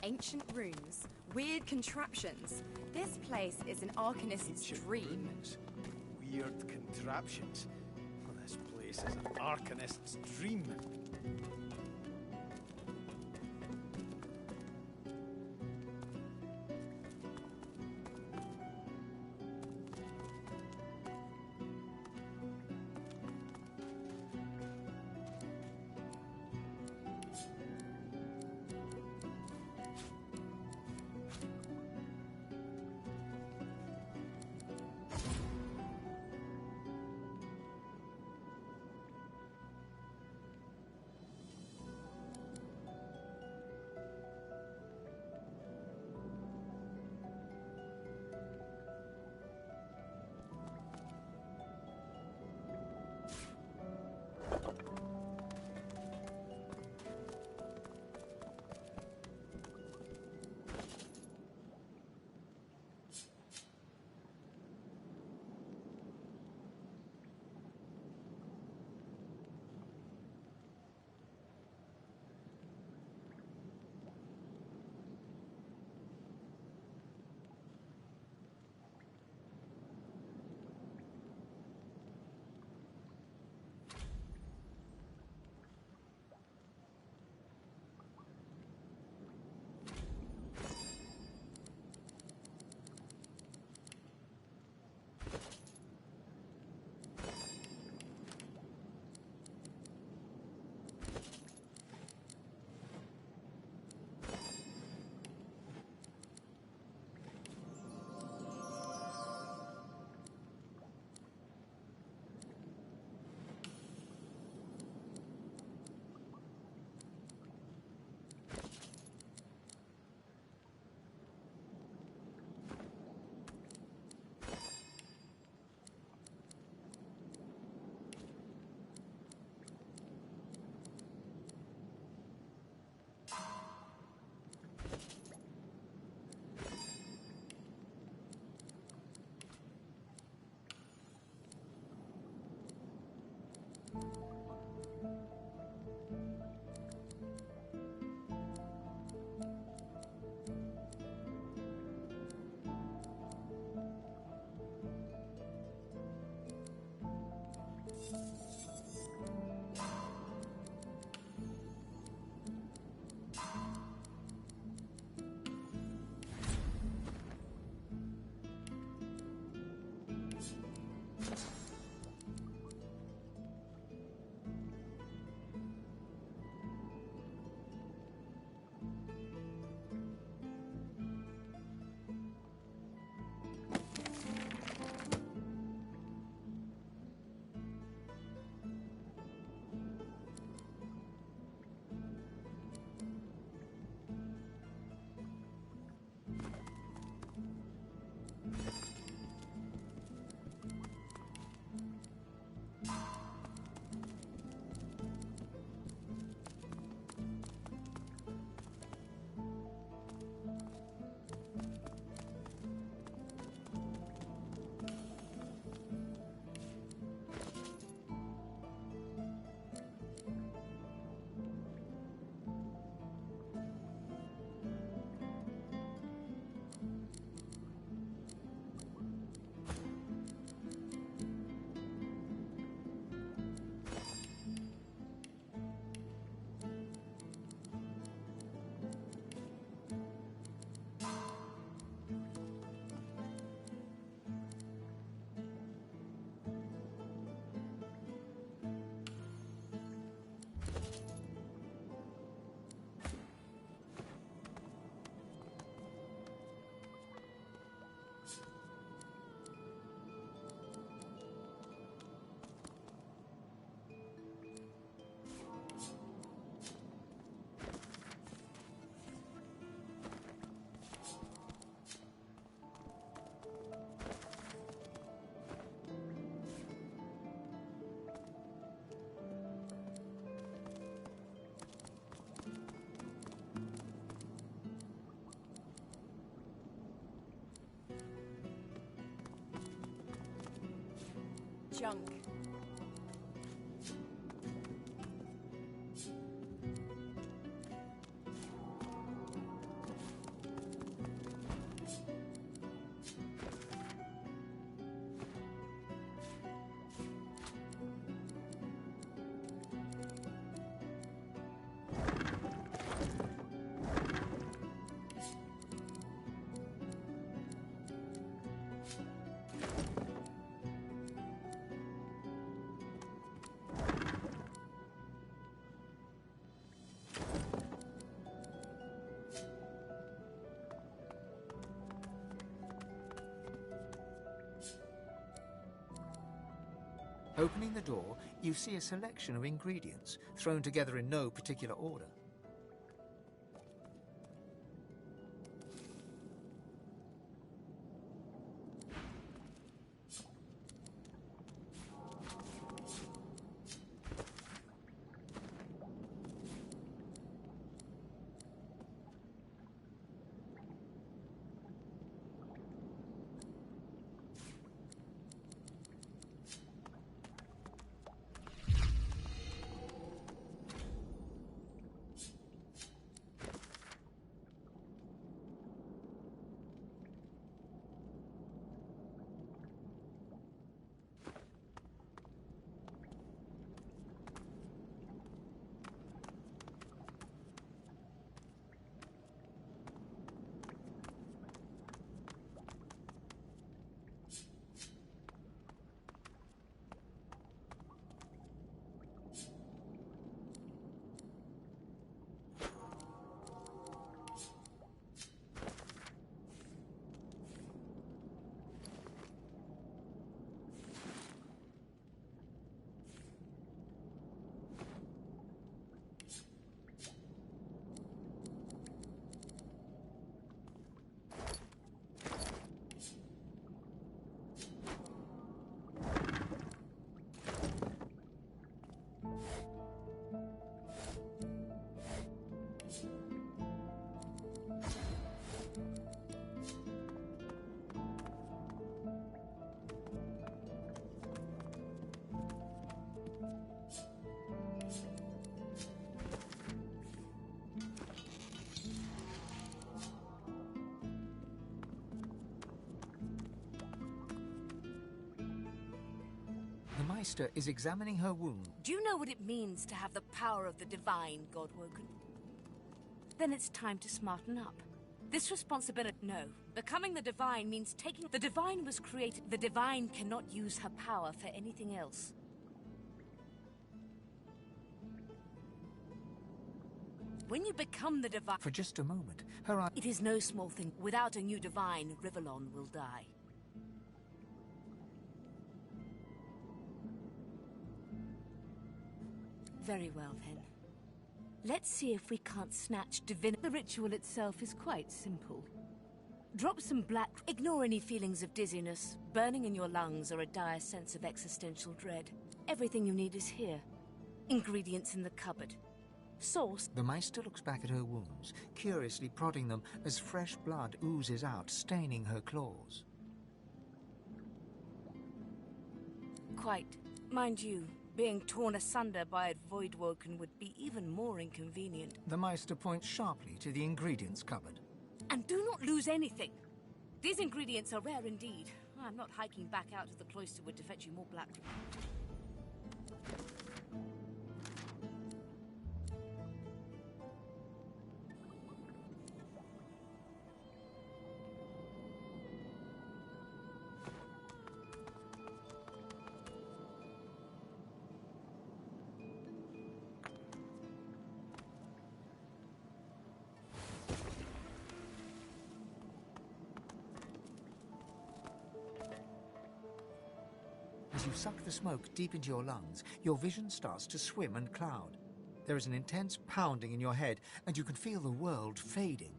Ancient runes, weird contraptions. This place is an Arcanist's dream. Runes, weird contraptions. Well, this place is an Arcanist's dream. junk. Opening the door, you see a selection of ingredients, thrown together in no particular order. The Meister is examining her wound. Do you know what it means to have the power of the divine, Godwoken? Then it's time to smarten up. This responsibility... No. Becoming the divine means taking... The divine was created... The divine cannot use her power for anything else. When you become the divine... For just a moment, her eye... It is no small thing. Without a new divine, Rivellon will die. Very well, then. Let's see if we can't snatch divinity. The ritual itself is quite simple. Drop some black... Ignore any feelings of dizziness, burning in your lungs, or a dire sense of existential dread. Everything you need is here. Ingredients in the cupboard. Sauce... The Meister looks back at her wounds, curiously prodding them as fresh blood oozes out, staining her claws. Quite. Mind you, being torn asunder by a Voidwoken would be even more inconvenient. The Meister points sharply to the ingredients cupboard. And do not lose anything. These ingredients are rare indeed. I'm not hiking back out to the cloisterwood to fetch you more black. As you suck the smoke deep into your lungs, your vision starts to swim and cloud. There is an intense pounding in your head, and you can feel the world fading.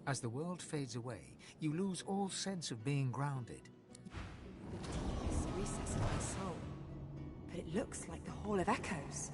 As the world fades away, you lose all sense of being grounded. It's the recess of my soul, but it looks like the Hall of Echoes.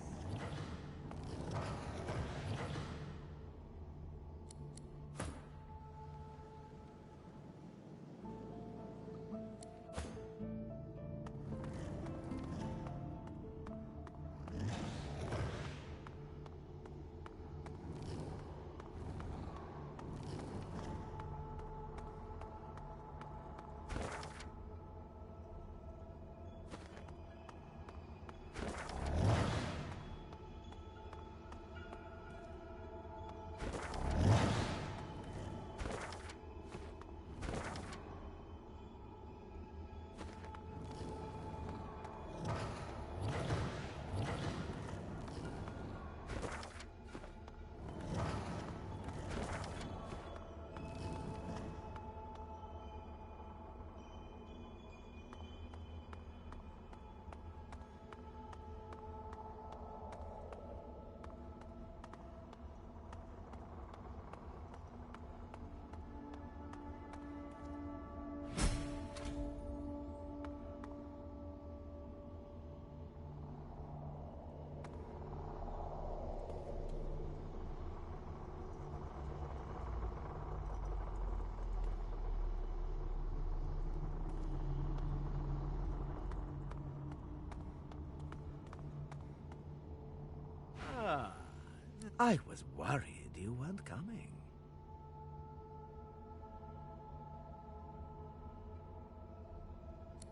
Ah, I was worried you weren't coming.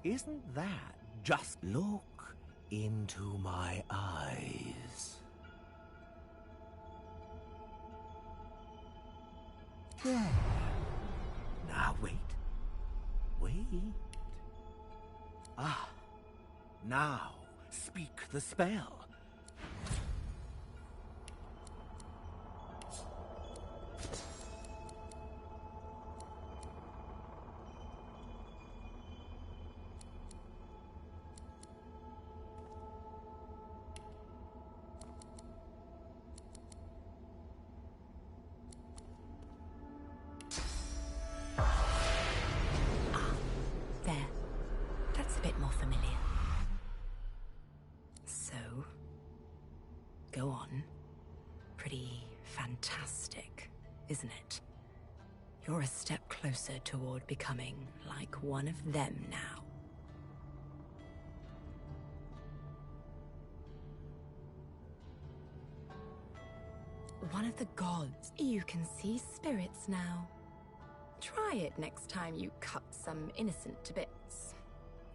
Isn't that just look into my eyes? There. Now wait. Wait. Ah. Now speak the spell. Go on. Pretty fantastic, isn't it? You're a step closer toward becoming like one of them now. One of the gods. You can see spirits now. Try it next time you cut some innocent to bits.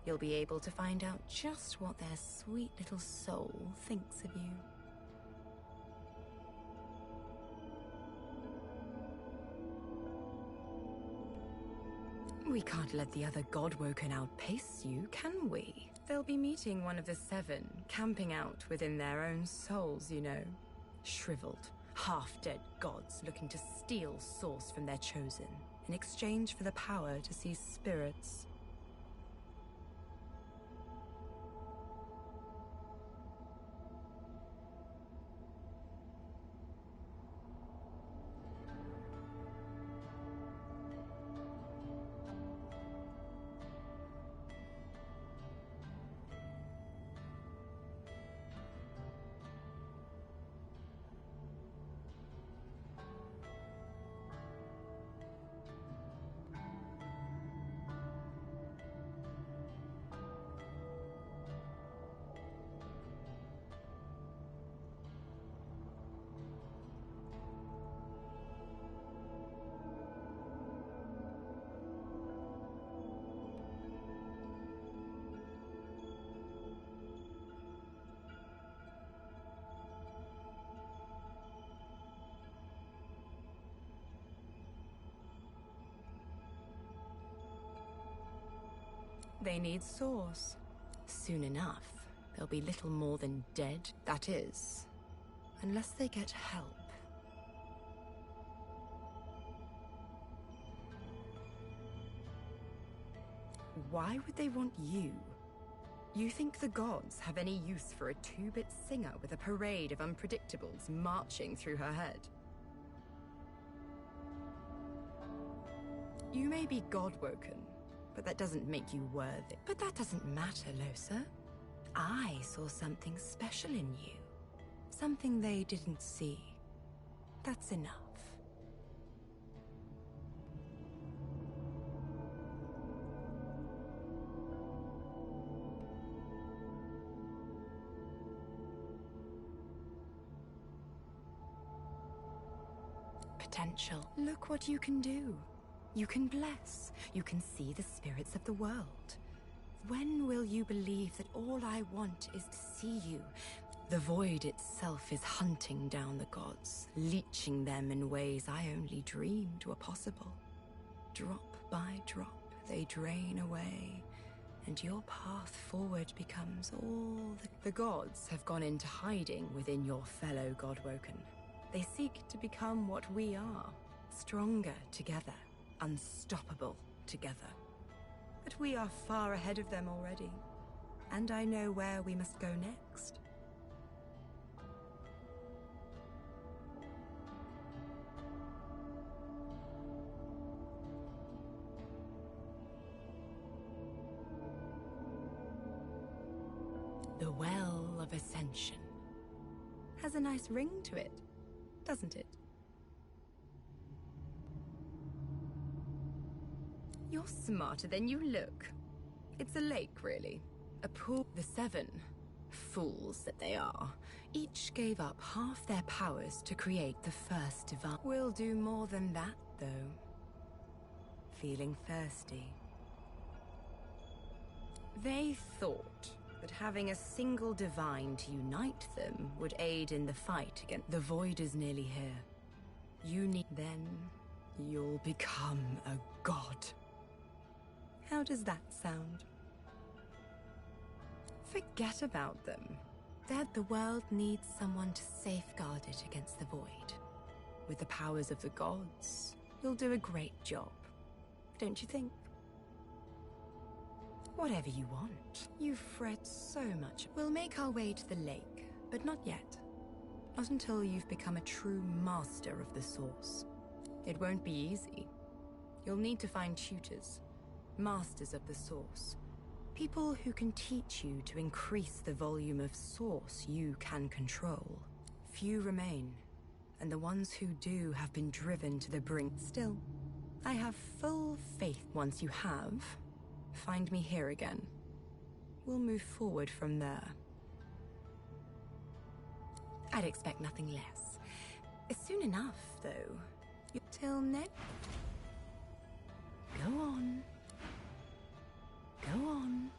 You'll be able to find out just what their sweet little soul thinks of you. We can't let the other God-woken outpace you, can we? They'll be meeting one of the seven, camping out within their own souls, you know. Shriveled, half-dead gods looking to steal source from their chosen, in exchange for the power to see spirits. They need source. Soon enough, they'll be little more than dead, that is. Unless they get help. Why would they want you? You think the gods have any use for a two-bit singer with a parade of unpredictables marching through her head? You may be God-woken, but that doesn't make you worthy. But that doesn't matter, Losa. I saw something special in you. Something they didn't see. That's enough. Potential. Look what you can do. You can bless. You can see the spirits of the world. When will you believe that all I want is to see you? The void itself is hunting down the gods, leeching them in ways I only dreamed were possible. Drop by drop, they drain away, and your path forward becomes all the gods have gone into hiding within your fellow God-woken. They seek to become what we are, stronger together. Unstoppable together. But we are far ahead of them already, and I know where we must go next. The Well of Ascension. Has a nice ring to it, doesn't it? You're smarter than you look. It's a lake, really. A pool. The seven, fools that they are, Each gave up half their powers to create the first divine. We'll do more than that, though. Feeling thirsty. They thought that having a single divine to unite them would aid in the fight against the void is nearly here. You need... Then you'll become a god. How does that sound? Forget about them. That the world needs someone to safeguard it against the void. With the powers of the gods, you'll do a great job. Don't you think? Whatever you want. You fret so much. We'll make our way to the lake, but not yet. Not until you've become a true master of the Source. It won't be easy. You'll need to find tutors, masters of the Source. People who can teach you to increase the volume of Source you can control. Few remain, and the ones who do have been driven to the brink. Still, I have full faith. Once you have, find me here again. We'll move forward from there. I'd expect nothing less. Soon enough, though. Till next... Go on. Go on.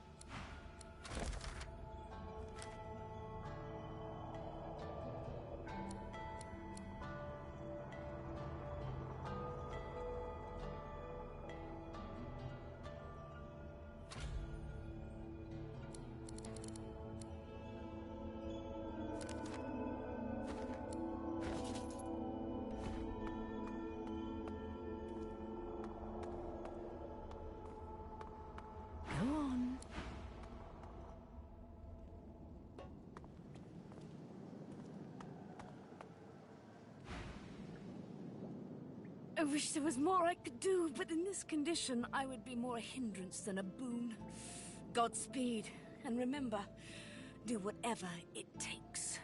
I wish there was more I could do, but in this condition, I would be more a hindrance than a boon. Godspeed, and remember, do whatever it takes.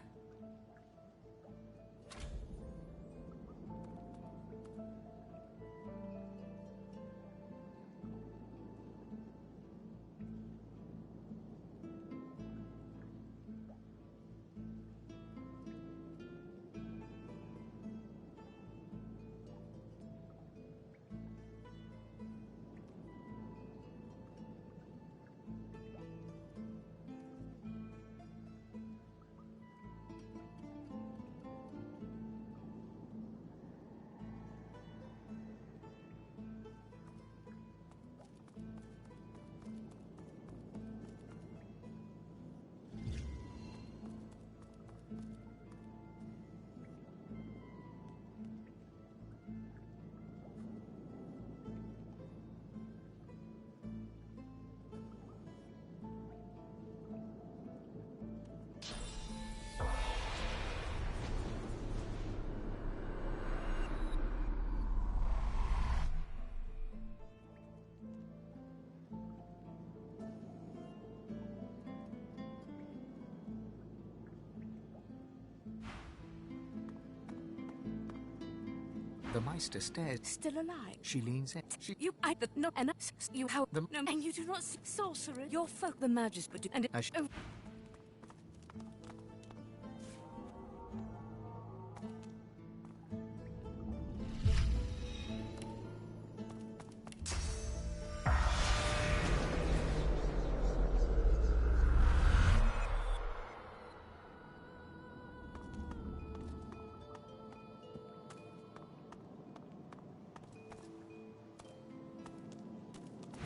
The Meister stares. Still alive? She leans in. You, no, and you, how, no, and you do not see sorcerer. Your folk, the magus, but do, and oh.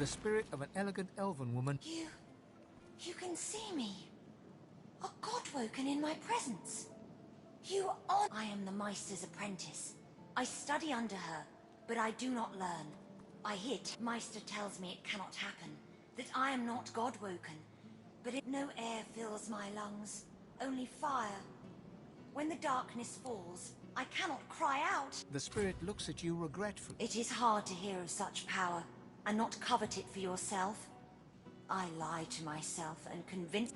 The spirit of an elegant elven woman. You can see me. A god woken in my presence. You are... I am the Meister's apprentice. I study under her, but I do not learn. I hit. Meister tells me it cannot happen, that I am not god woken. But no air fills my lungs, only fire. When the darkness falls, I cannot cry out. The spirit looks at you regretfully. It is hard to hear of such power, and not covet it for yourself. I lie to myself and convince...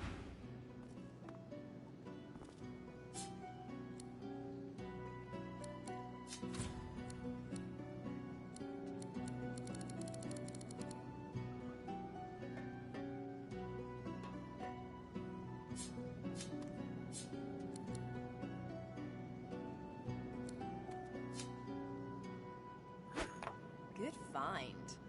find.